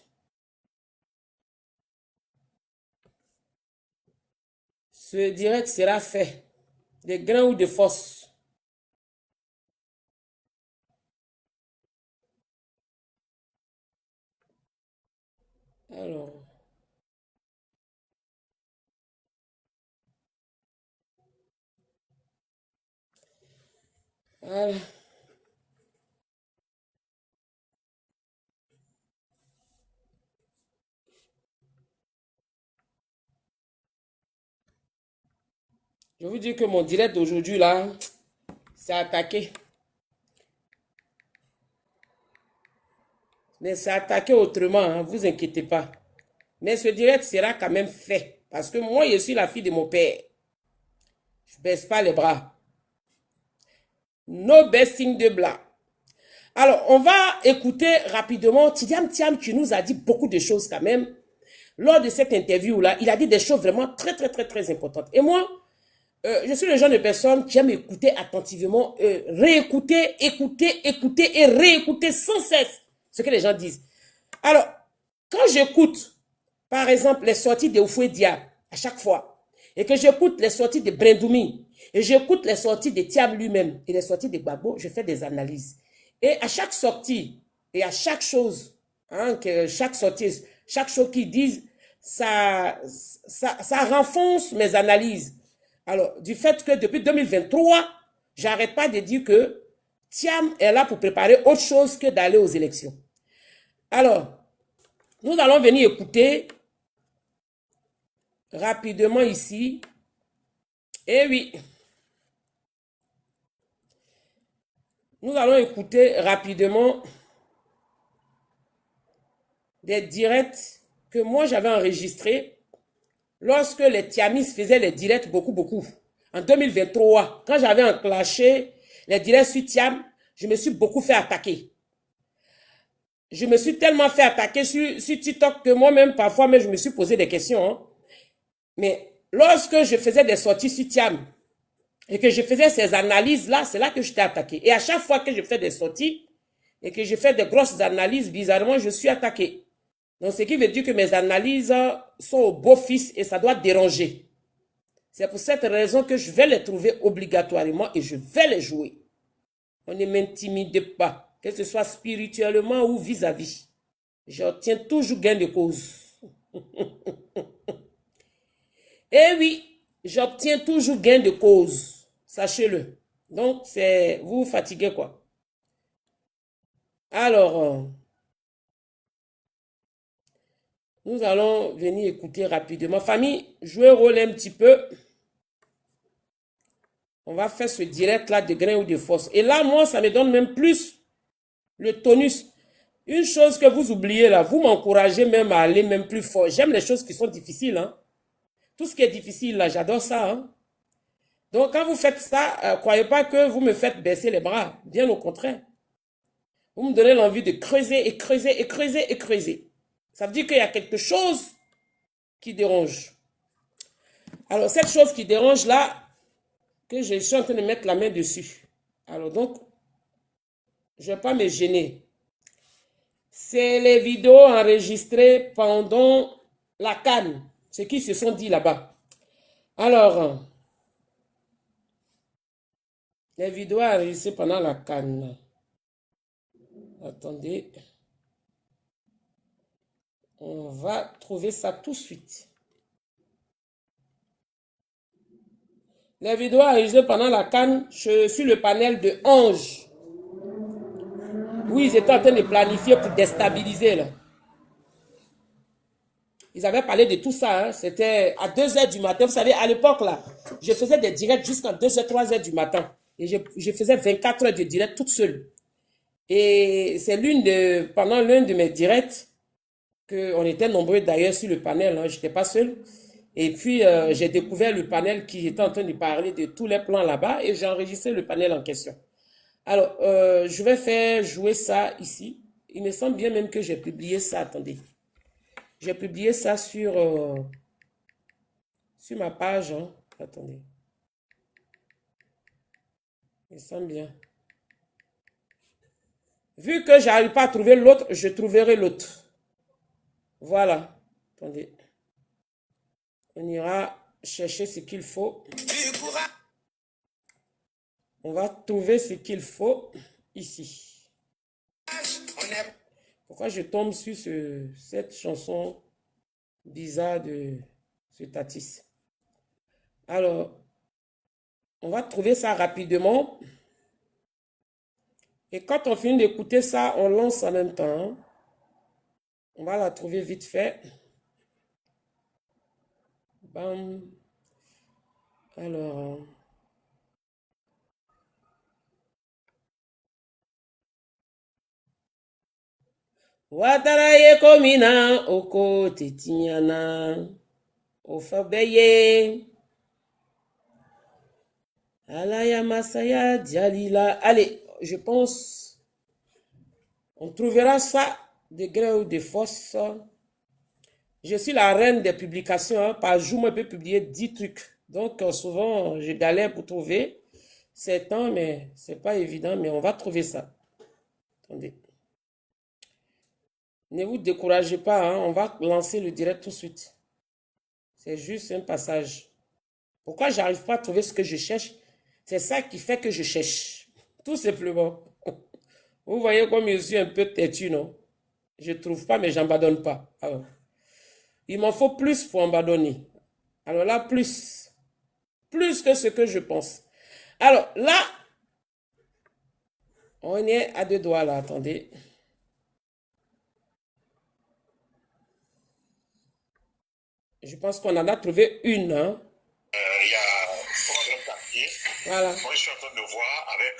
Ce direct sera fait de grain ou de force. Alors. Voilà. Je vous dis que mon direct d'aujourd'hui, là, c'est attaqué. Mais c'est attaqué autrement, hein, vous inquiétez pas. Mais ce direct sera quand même fait. Parce que moi, je suis la fille de mon père. Je ne baisse pas les bras. No besting de blanc. Alors, on va écouter rapidement Tidiam Thiam qui nous a dit beaucoup de choses quand même. Lors de cette interview-là, il a dit des choses vraiment très, très, très, très importantes. Et moi, je suis le genre de personne qui aime écouter attentivement, réécouter, écouter et réécouter sans cesse ce que les gens disent. Alors, quand j'écoute, par exemple, les sorties de Oufoué Dia à chaque fois, et que j'écoute les sorties de Brendoumi, et j'écoute les sorties de Thiam lui-même, et les sorties de Gbagbo, je fais des analyses. Et à chaque sortie, et à chaque chose, hein, que chaque sortie, chaque chose qu'ils disent, ça renforce mes analyses. Alors, du fait que depuis 2023, j'arrête pas de dire que Thiam est là pour préparer autre chose que d'aller aux élections. Alors, nous allons venir écouter rapidement ici. Eh oui. Nous allons écouter rapidement des directs que moi j'avais enregistrés lorsque les Thiamis faisaient les directs beaucoup. En 2023, quand j'avais enclenché les directs sur Thiam, je me suis beaucoup fait attaquer. Je me suis tellement fait attaquer sur TikTok que moi-même, parfois, mais je me suis posé des questions. Hein. Mais lorsque je faisais des sorties sur Thiam et que je faisais ces analyses-là, c'est là que j'étais attaqué. Et à chaque fois que je fais des sorties et que je fais des grosses analyses, bizarrement, je suis attaqué. Donc, ce qui veut dire que mes analyses sont au beau-fils et ça doit déranger. C'est pour cette raison que je vais les trouver obligatoirement et je vais les jouer. On ne m'intimide pas, que ce soit spirituellement ou vis-à-vis. J'obtiens toujours gain de cause. Eh oui, j'obtiens toujours gain de cause. Sachez-le. Donc, c'est vous fatiguez quoi. Alors, nous allons venir écouter rapidement. Famille, jouez rôle un petit peu. On va faire ce direct-là de grain ou de force. Et là, moi, ça me donne même plus le tonus. Une chose que vous oubliez là, vous m'encouragez même à aller même plus fort. J'aime les choses qui sont difficiles. Hein. Tout ce qui est difficile là, j'adore ça. Hein. Donc, quand vous faites ça, croyez pas que vous me faites baisser les bras. Bien au contraire. Vous me donnez l'envie de creuser et creuser et creuser et creuser. Ça veut dire qu'il y a quelque chose qui dérange. Alors, cette chose qui dérange là, que je suis en train de mettre la main dessus. Alors donc, je ne vais pas me gêner. C'est les vidéos enregistrées pendant la CAN, ce qui se sont dit là-bas. Alors, les vidéos enregistrées pendant la CAN. Attendez. On va trouver ça tout de suite. Les vidéos enregistrées pendant la CAN, je suis le panel de Ange. Oui, ils étaient en train de planifier pour déstabiliser là. Ils avaient parlé de tout ça. Hein. C'était à 2h du matin. Vous savez, à l'époque là, je faisais des directs jusqu'à 2h, 3h du matin. Et je faisais 24 heures de direct toute seule. Et c'est pendant l'un de mes directs, qu'on était nombreux d'ailleurs sur le panel. Hein, je n'étais pas seul. Et puis, j'ai découvert le panel qui était en train de parler de tous les plans là-bas. Et j'ai enregistré le panel en question. Alors, je vais faire jouer ça ici. Il me semble bien même que j'ai publié ça. Attendez. J'ai publié ça sur ma page. Hein. Attendez. Il me semble bien. Vu que j'arrive pas à trouver l'autre, je trouverai l'autre. Voilà. Attendez. On ira chercher ce qu'il faut. On va trouver ce qu'il faut ici. Pourquoi je tombe sur cette chanson bizarre de ce Tatis? Alors, on va trouver ça rapidement. Et quand on finit d'écouter ça, on lance en même temps. On va la trouver vite fait. Bam. Alors... Watara ye komina oko tetiana ofabeye alaya masaya dialila. Allez, je pense on trouvera ça de gré ou de force. Je suis la reine des publications, hein. Par jour, je peux publier 10 trucs. Donc, souvent, je galère pour trouver. C'est temps, mais c'est pas évident, mais on va trouver ça. Attendez. Ne vous découragez pas, hein. On va lancer le direct tout de suite. C'est juste un passage. Pourquoi j'arrive pas à trouver ce que je cherche? C'est ça qui fait que je cherche. Tout simplement. Vous voyez comme je suis un peu têtu, non? Je trouve pas, mais j'abandonne pas. Alors, il m'en faut plus pour abandonner. Alors là, plus que ce que je pense. Alors là, on est à 2 doigts là, attendez. Je pense qu'on en a trouvé une. Hein. Il y a 3 grands quartiers. Voilà. Moi, je suis en train de voir avec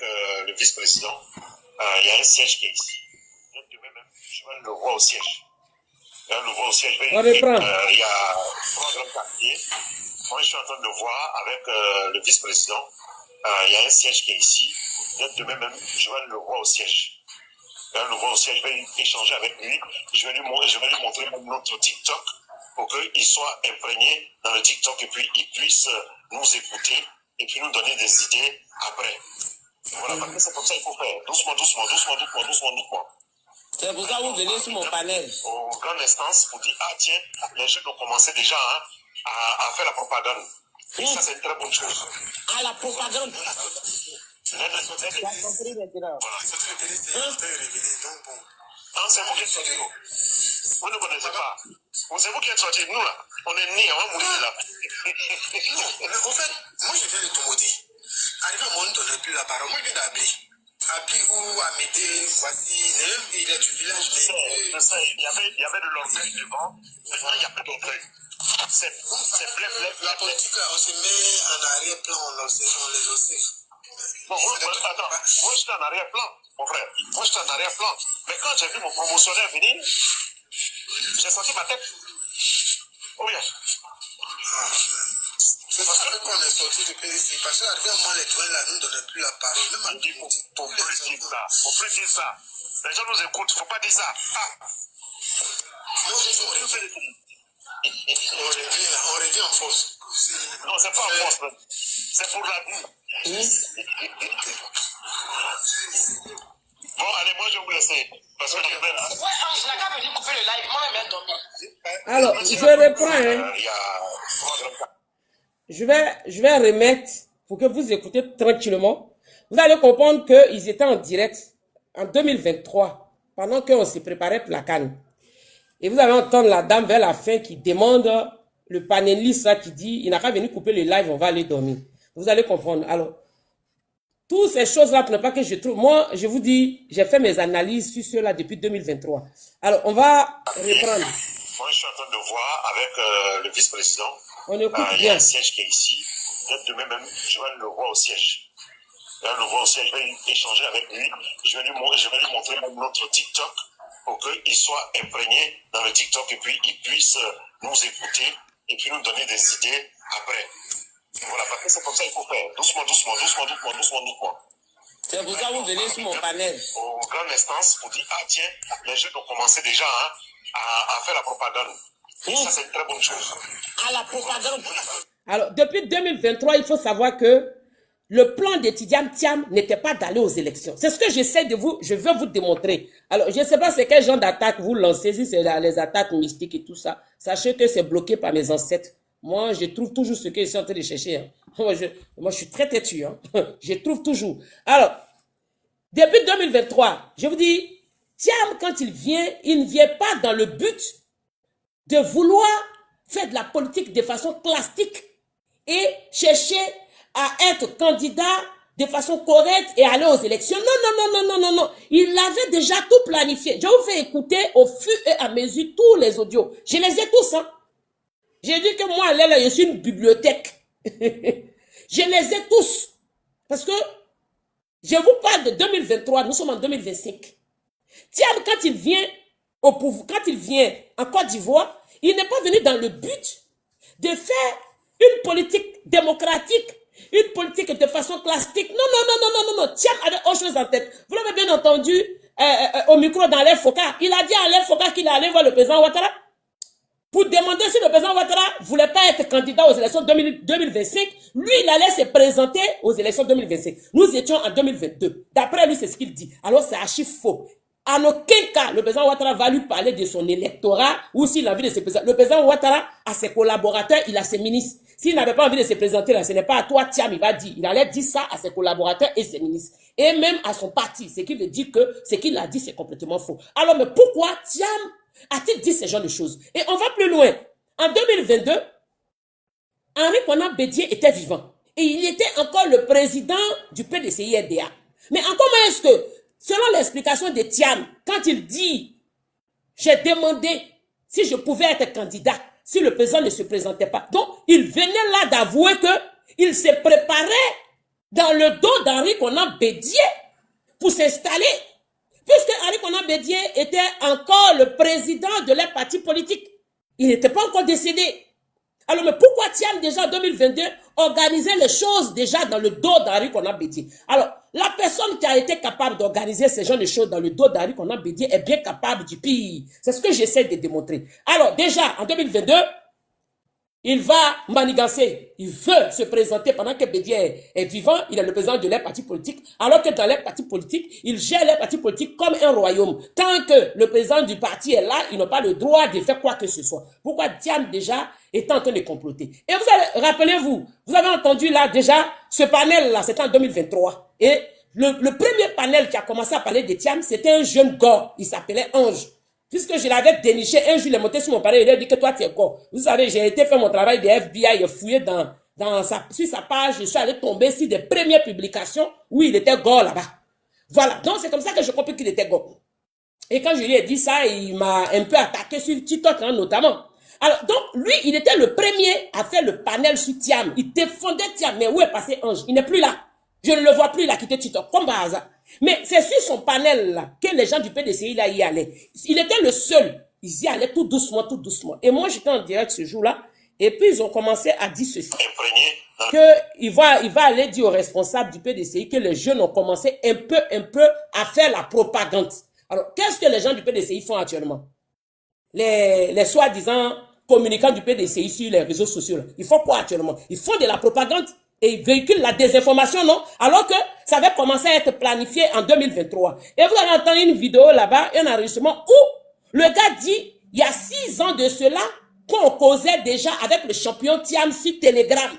le vice-président. Il y a un siège qui est ici. Demain même, je vais le voir au siège. On reprend. Il y a 3 grands quartiers. Moi, je suis en train de voir avec le vice-président. Il y a un siège qui est ici. Demain même, je vais le voir au siège. Je vais échanger avec lui. Je vais lui montrer notre TikTok pour qu'il soit imprégné dans le TikTok et puis il puisse nous écouter et puis nous donner des idées après. Voilà, parce que c'est comme ça qu'il faut faire. Doucement. C'est pour ça que vous venez sur mon panel. Aux grandes instances pour dire, ah tiens, les jeunes ont commencé déjà à faire la propagande. Et ça, c'est une très bonne chose. Ah, la propagande. Voilà. C'est vous qui êtes sortis. Vous ne connaissez pas. C'est vous qui êtes sortis. Nous, là, on est nés, on va mourir là. Non, mais en fait, moi, je viens de Tomodi. Arrivé à un moment, on n'a plus la parole. Moi, je viens d'Abli. Abli ou Amédée, voici, il est du village. Je sais, il y avait de l'orgueil devant. Maintenant, il n'y a plus d'orgueil. C'est plein. La politique, on se met en arrière-plan, on les observe. Bon, attends, moi j'étais en arrière-plan, mon frère. Moi j'étais en arrière-plan. Mais quand j'ai vu mon promotionnaire venir, j'ai senti ma tête. Oh bien. C'est parce que quand on est sorti du PDC, parce qu'arrivé à un moment, les douanes là, nous ne donnent plus la parole. Même Il faut plus dire ça. Les gens nous écoutent, il ne faut pas dire ça. On revient en force. Non, c'est pas en force, c'est pour la vie. Bon, allez, moi je vais vous laisser. Parce que je vais là. Ouais, je n'ai qu'à venir couper le live. Moi-même, elle dormir. Alors, je reprends. Hein. Il y a... Je vais remettre pour que vous écoutez tranquillement. Vous allez comprendre qu'ils étaient en direct en 2023, pendant qu'on se préparait pour la CAN. Et vous allez entendre la dame vers la fin qui demande le panéliste là, qui dit il n'a qu'à venir couper le live, on va aller dormir. Vous allez comprendre. Alors, toutes ces choses-là, pour ne pas que je trouve. Moi, je vous dis, j'ai fait mes analyses sur cela depuis 2023. Alors, on va reprendre. Moi, je suis en train de voir avec le vice-président. On écoute il y a bien. un siège qui est ici. Demain même, je vais le voir au siège. Je vais échanger avec lui. Je vais lui montrer notre TikTok pour qu'il soit imprégné dans le TikTok et puis il puisse nous écouter et puis nous donner des idées après. Voilà, parce que c'est comme ça qu'il faut faire. Doucement. C'est pour ça que vous venez sur mon panel. Aux grandes instances pour dire, ah tiens, les jeunes ont commencé déjà à faire la propagande. Et ça, c'est une très bonne chose. À la propagande. Alors, depuis 2023, il faut savoir que le plan de Tidiane Thiam n'était pas d'aller aux élections. C'est ce que je veux vous démontrer. Alors, je ne sais pas c'est quel genre d'attaque vous lancez, si c'est les attaques mystiques et tout ça. Sachez que c'est bloqué par mes ancêtres. Moi, je trouve toujours ce que je suis en train de chercher. Hein. Moi, je suis très têtu. Hein. Je trouve toujours. Alors, depuis 2023, je vous dis, Thiam, quand il vient, il ne vient pas dans le but de vouloir faire de la politique de façon classique et chercher à être candidat de façon correcte et aller aux élections. Non. Il avait déjà tout planifié. Je vous fais écouter au fur et à mesure tous les audios. Je les ai tous. Hein. J'ai dit que moi, là, je suis une bibliothèque. Je les ai tous. Parce que je vous parle de 2023, nous sommes en 2025. Thiam, quand il vient au pouvoir, quand il vient en Côte d'Ivoire, il n'est pas venu dans le but de faire une politique démocratique, une politique de façon classique. Non. Thiam avait autre chose en tête. Vous l'avez bien entendu au micro dans l'air Foka. Il a dit à l'air Foka qu'il allait voir le président Ouattara pour demander si le président Ouattara ne voulait pas être candidat aux élections 2025. Lui, il allait se présenter aux élections 2025. Nous étions en 2022. D'après lui, c'est ce qu'il dit. Alors, c'est archi faux. En aucun cas, le président Ouattara va lui parler de son électorat ou s'il a envie de se présenter. Le président Ouattara a ses collaborateurs, il a ses ministres. S'il n'avait pas envie de se présenter là, ce n'est pas à toi, Thiam, il va dire. Il allait dire ça à ses collaborateurs et ses ministres. Et même à son parti. Ce qui veut dire que ce qu'il a dit, c'est complètement faux. Alors, mais pourquoi Thiam a-t-il dit ce genre de choses? Et on va plus loin. En 2022, Henri Konan Bédié était vivant. Et il était encore le président du PDCI-RDA. Mais en comment est-ce que, selon l'explication de Thiam, quand il dit « J'ai demandé si je pouvais être candidat, si le président ne se présentait pas. » Donc, il venait là d'avouer qu'il se préparait dans le dos d'Henri Konan Bédié pour s'installer. Puisque Henri Konan Bédié était encore le président de leur parti politique. Il n'était pas encore décédé. Alors, mais pourquoi Thiam, déjà en 2022, organisait les choses déjà dans le dos d'Henri Konan Bédié? Alors, la personne qui a été capable d'organiser ces genre de choses dans le dos d'Henri Konan Bédié est bien capable du pire. C'est ce que j'essaie de démontrer. Alors, déjà, en 2022, il va manigancer. Il veut se présenter pendant que Bédié est vivant. Il est le président de leur parti politique. Alors que dans leur parti politique, il gère leur parti politique comme un royaume. Tant que le président du parti est là, ils n'ont pas le droit de faire quoi que ce soit. Pourquoi Thiam déjà est en train de comploter? Et vous allez, rappelez-vous, vous avez entendu là déjà, ce panel-là, c'était en 2023. Et le premier panel qui a commencé à parler de Thiam, c'était un jeune gars. Il s'appelait Ange. Puisque je l'avais déniché, un jour il est monté sur mon panel, il a dit que toi tu es quoi? Vous savez, j'ai été faire mon travail de FBI, fouillé sur sa page, je suis allé tomber sur des premières publications où il était gore là-bas. Voilà, donc c'est comme ça que je compris qu'il était gore. Et quand je lui ai dit ça, il m'a un peu attaqué sur TikTok notamment. Alors, donc, lui, il était le premier à faire le panel sur Thiam. Il défendait Thiam, mais où est passé Ange? Il n'est plus là. Je ne le vois plus, il a quitté TikTok, comme par hasard. Mais c'est sur son panel là que les gens du PDCI là y allaient. Il était le seul. Ils y allaient tout doucement, tout doucement. Et moi, j'étais en direct ce jour-là. Et puis, ils ont commencé à dire ceci. Il va aller dire aux responsables du PDCI que les jeunes ont commencé un peu à faire la propagande. Alors, qu'est-ce que les gens du PDCI font actuellement? Les soi-disant communicants du PDCI sur les réseaux sociaux, là, ils font quoi actuellement? Ils font de la propagande. Et ils véhiculent la désinformation, non? Alors que ça avait commencé à être planifié en 2023. Et vous allez entendre une vidéo là-bas, un enregistrement où le gars dit, il y a 6 ans de cela, qu'on causait déjà avec le champion Thiam sur Telegram.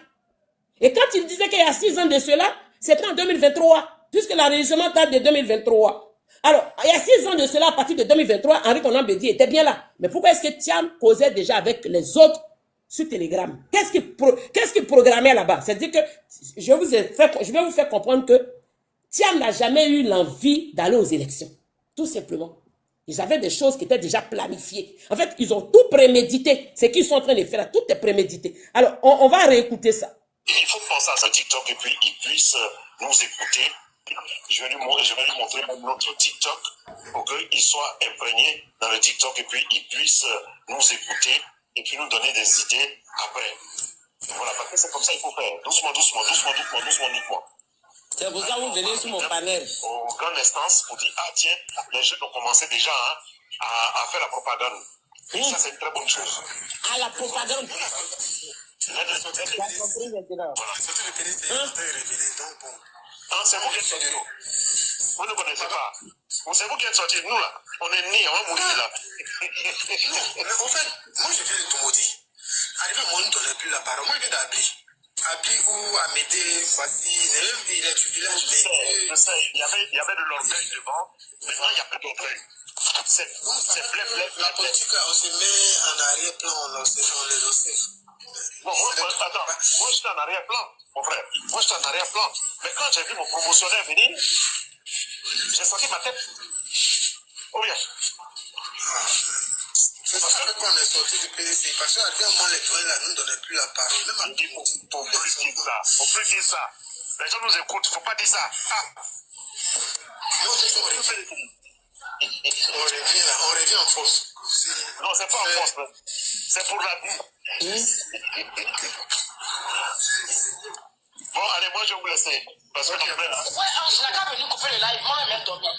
Et quand il disait qu'il y a 6 ans de cela, c'était en 2023, puisque l'enregistrement date de 2023. Alors, il y a 6 ans de cela, à partir de 2023, Henri Konan Bédié était bien là. Mais pourquoi est-ce que Thiam causait déjà avec les autres sur Telegram? Qu'est-ce qu'il programmait là-bas? C'est-à-dire que je vais vous faire comprendre que Thiam n'a jamais eu l'envie d'aller aux élections. Tout simplement. Ils avaient des choses qui étaient déjà planifiées. En fait, ils ont tout prémédité. Ce qu'ils sont en train de faire, tout est prémédité. Alors, on va réécouter ça. Il faut penser à ce TikTok et puis il puisse nous écouter. Je vais lui montrer notre TikTok pour qu'il soit imprégné dans le TikTok et puis il puisse nous écouter et puis nous donner des idées après. Voilà, parce que c'est comme ça qu'il faut faire. Doucement. C'est pour ça que vous venez sur mon panel. Aux grandes instances, on dit, ah tiens, les jeunes ont commencé déjà à faire la propagande. Et ça, c'est une très bonne chose. À la propagande. C'est vous qui êtes sortis, nous. Vous ne connaissez pas. C'est vous qui êtes sortis, nous là. On est nés, on va mourir là. Mais en fait, moi je viens de Tomodi. Arrivé à moi, on ne donnait plus la parole. Moi je viens d'Abi. Abi ou Amédée, voici, il est du village. Je sais, il y avait de l'orgueil devant. Maintenant, il n'y a plus d'orgueil. C'est plein. La politique là, on se met en arrière-plan, on les observe. Non, attends, moi j'étais en arrière-plan, mon frère. Moi j'étais en arrière-plan. Mais quand j'ai vu mon promotionnaire venir, j'ai sorti ma tête. Oh bien. C'est ça qu'on est sorti du PDC. Parce qu'à un moment, les doyens là nous ne donnaient plus la parole. Même à Il faut plus dire ça. Faut plus dire ça. Les gens nous écoutent. Faut pas dire ça. Ah. Non, on revient là. On revient en force. Non, c'est pas en force. C'est pour la vie. Bon, allez, moi je vais vous laisser. Parce que ouais, je n'ai qu'à venir couper le live. Moi, je vais dormir.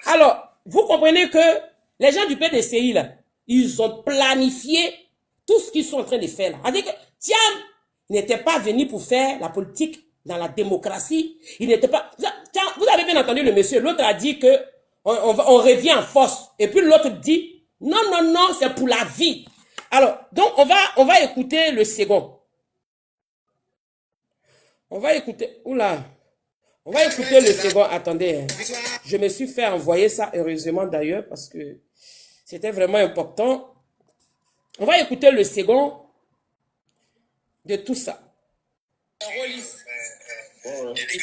Alors, vous comprenez que les gens du PDCI, là, ils ont planifié tout ce qu'ils sont en train de faire. C'est-à-dire que Thiam n'était pas venu pour faire la politique dans la démocratie. Il n'était pas... Vous avez bien entendu le monsieur. L'autre a dit que on revient en force. Et puis l'autre dit, non, non, non, c'est pour la vie. Alors, donc, on va écouter le second. On va écouter... Oula. On va écouter le second. Attendez. Je me suis fait envoyer ça, heureusement d'ailleurs, parce que c'était vraiment important. On va écouter le second de tout ça. Qui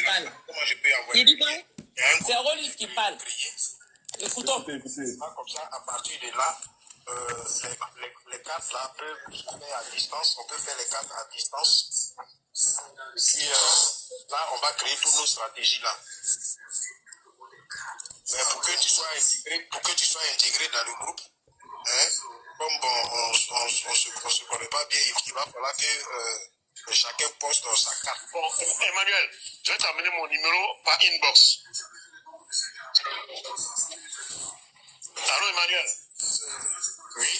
parle. Comment je peux envoyer? Il dit quoi? C'est Rollis qui parle. Écoutons. Comme ça, à partir de là, les cartes là peuvent se faire à distance. On peut faire les cartes à distance. Puis là, on va créer toutes nos stratégies là. Mais pour que tu sois intégré dans le groupe, hein, comme bon, on se connaît pas bien, il va falloir que chacun poste sa carte. Bon, Emmanuel, je vais t'amener mon numéro par inbox. Allô, Emmanuel? Oui.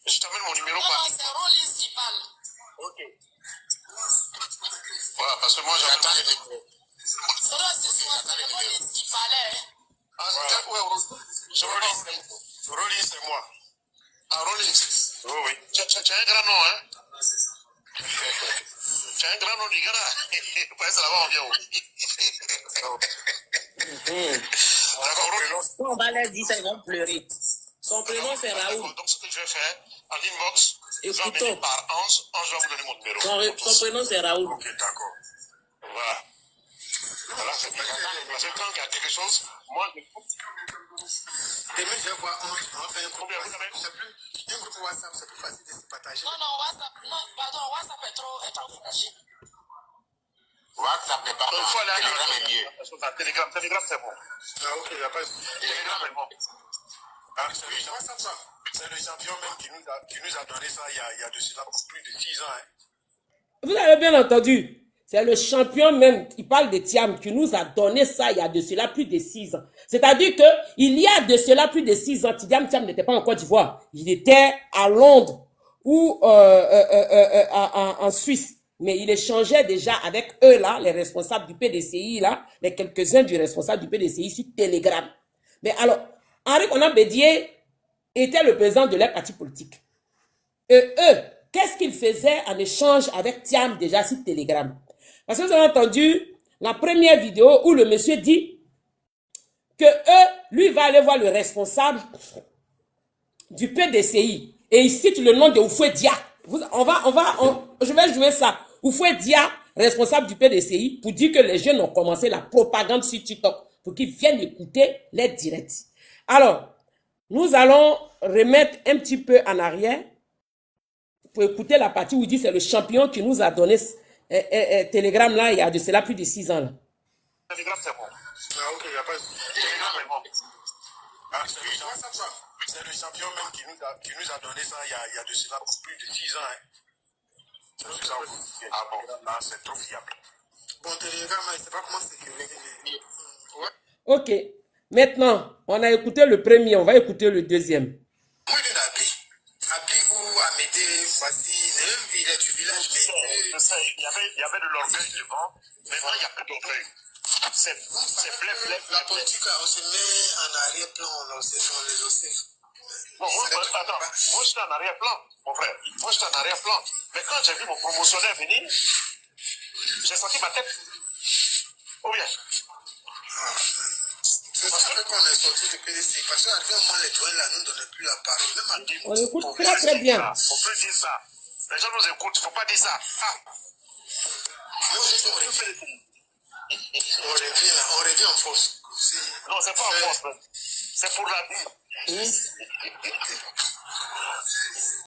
Je t'amène mon numéro par inbox. C'est Rollis qui parle. Ok. Voilà, parce que moi j'attends les numéros. C'est Rollis qui parlait. Ah, ouais, Rollis, c'est moi. Ah, Rollis. Oui, oui. Tu as un grand nom, hein? Tu as un grand nom du gars. Parce que là-bas, on vient. D'accord, Rollis. On va leur dire ça, ils vont pleurer. Son prénom, c'est Raoul. Donc, ce que je vais faire, en inbox, je vais Écoutons. amener par Ange va vous donner mon numéro. Son prénom, c'est Raoul. Ok, d'accord. Voilà. Voilà, c'est bien. Parce que quand il y a quelque chose, moi, j'écoute. Demain, je vais voir, on fait un groupe WhatsApp. Un groupe WhatsApp, c'est plus facile de se partager. Non, WhatsApp, non, pardon, WhatsApp est trop fragile. WhatsApp n'est pas Il faut aller à Telegram est mieux. Telegram, c'est bon. Ah, ok, il n'y a pas de souci. Telegram est bon. Ah, c'est le WhatsApp, ça. C'est le champion même qui nous a donné ça il y a de cela plus de 6 ans. Hein. Vous avez bien entendu. C'est le champion même, il parle de Thiam, qui nous a donné ça il y a de cela plus de 6 ans. C'est-à-dire qu'il y a de cela plus de 6 ans, Thiam n'était pas en Côte d'Ivoire. Il était à Londres ou en Suisse. Mais il échangeait déjà avec eux là, les responsables du PDCI là, les quelques-uns du responsable du PDCI sur Telegram. Mais alors, Henri Konan Bédié était le président de leur parti politique. Et eux, qu'est-ce qu'ils faisaient en échange avec Thiam déjà sur Telegram? Parce que vous avez entendu la première vidéo où le monsieur dit que lui va aller voir le responsable du PDCI. Et il cite le nom de Oufoué Dia. Je vais jouer ça. Oufoué Dia, responsable du PDCI, pour dire que les jeunes ont commencé la propagande sur TikTok, pour qu'ils viennent écouter les directs. Alors, nous allons remettre un petit peu en arrière pour écouter la partie où il dit c'est le champion qui nous a donné Telegram là, il y a de cela plus de 6 ans là. Telegram, c'est bon. Ah, ok, il n'y a pas de souci. Telegram est bon. Ah, c'est le WhatsApp, ça. C'est le champion même qui nous a donné ça il y a de cela plus de 6 ans. Hein. C'est ça. Ah bon, là, c'est trop fiable. Bon, Telegram, je ne sais pas comment sécuriser. Ouais. Ok. Maintenant, on a écouté le premier, on va écouter le deuxième. Moi, il est d'Abi. Abi ou Amédée, voici, il est du village, mais... Je sais, il y avait de l'orgueil devant. Maintenant, il n'y a plus d'orgueil. C'est blé. La politique, on se met en arrière-plan, on les oscille. Bon, attends, moi je suis en arrière-plan, mon frère. Moi je suis en arrière-plan. Mais quand j'ai vu mon promotionnaire venir, j'ai senti ma tête. Ou bien? C'est ça qu'on est sorti du PDC. Parce qu'à un moment, les doyens là nous ne donnaient plus la parole. Même à dire. On écoute très très bien. Faut plus dire ça. Les gens nous écoutent, faut pas dire ça. Ah. On revient en force. Non, c'est pas en force, c'est pour la vie.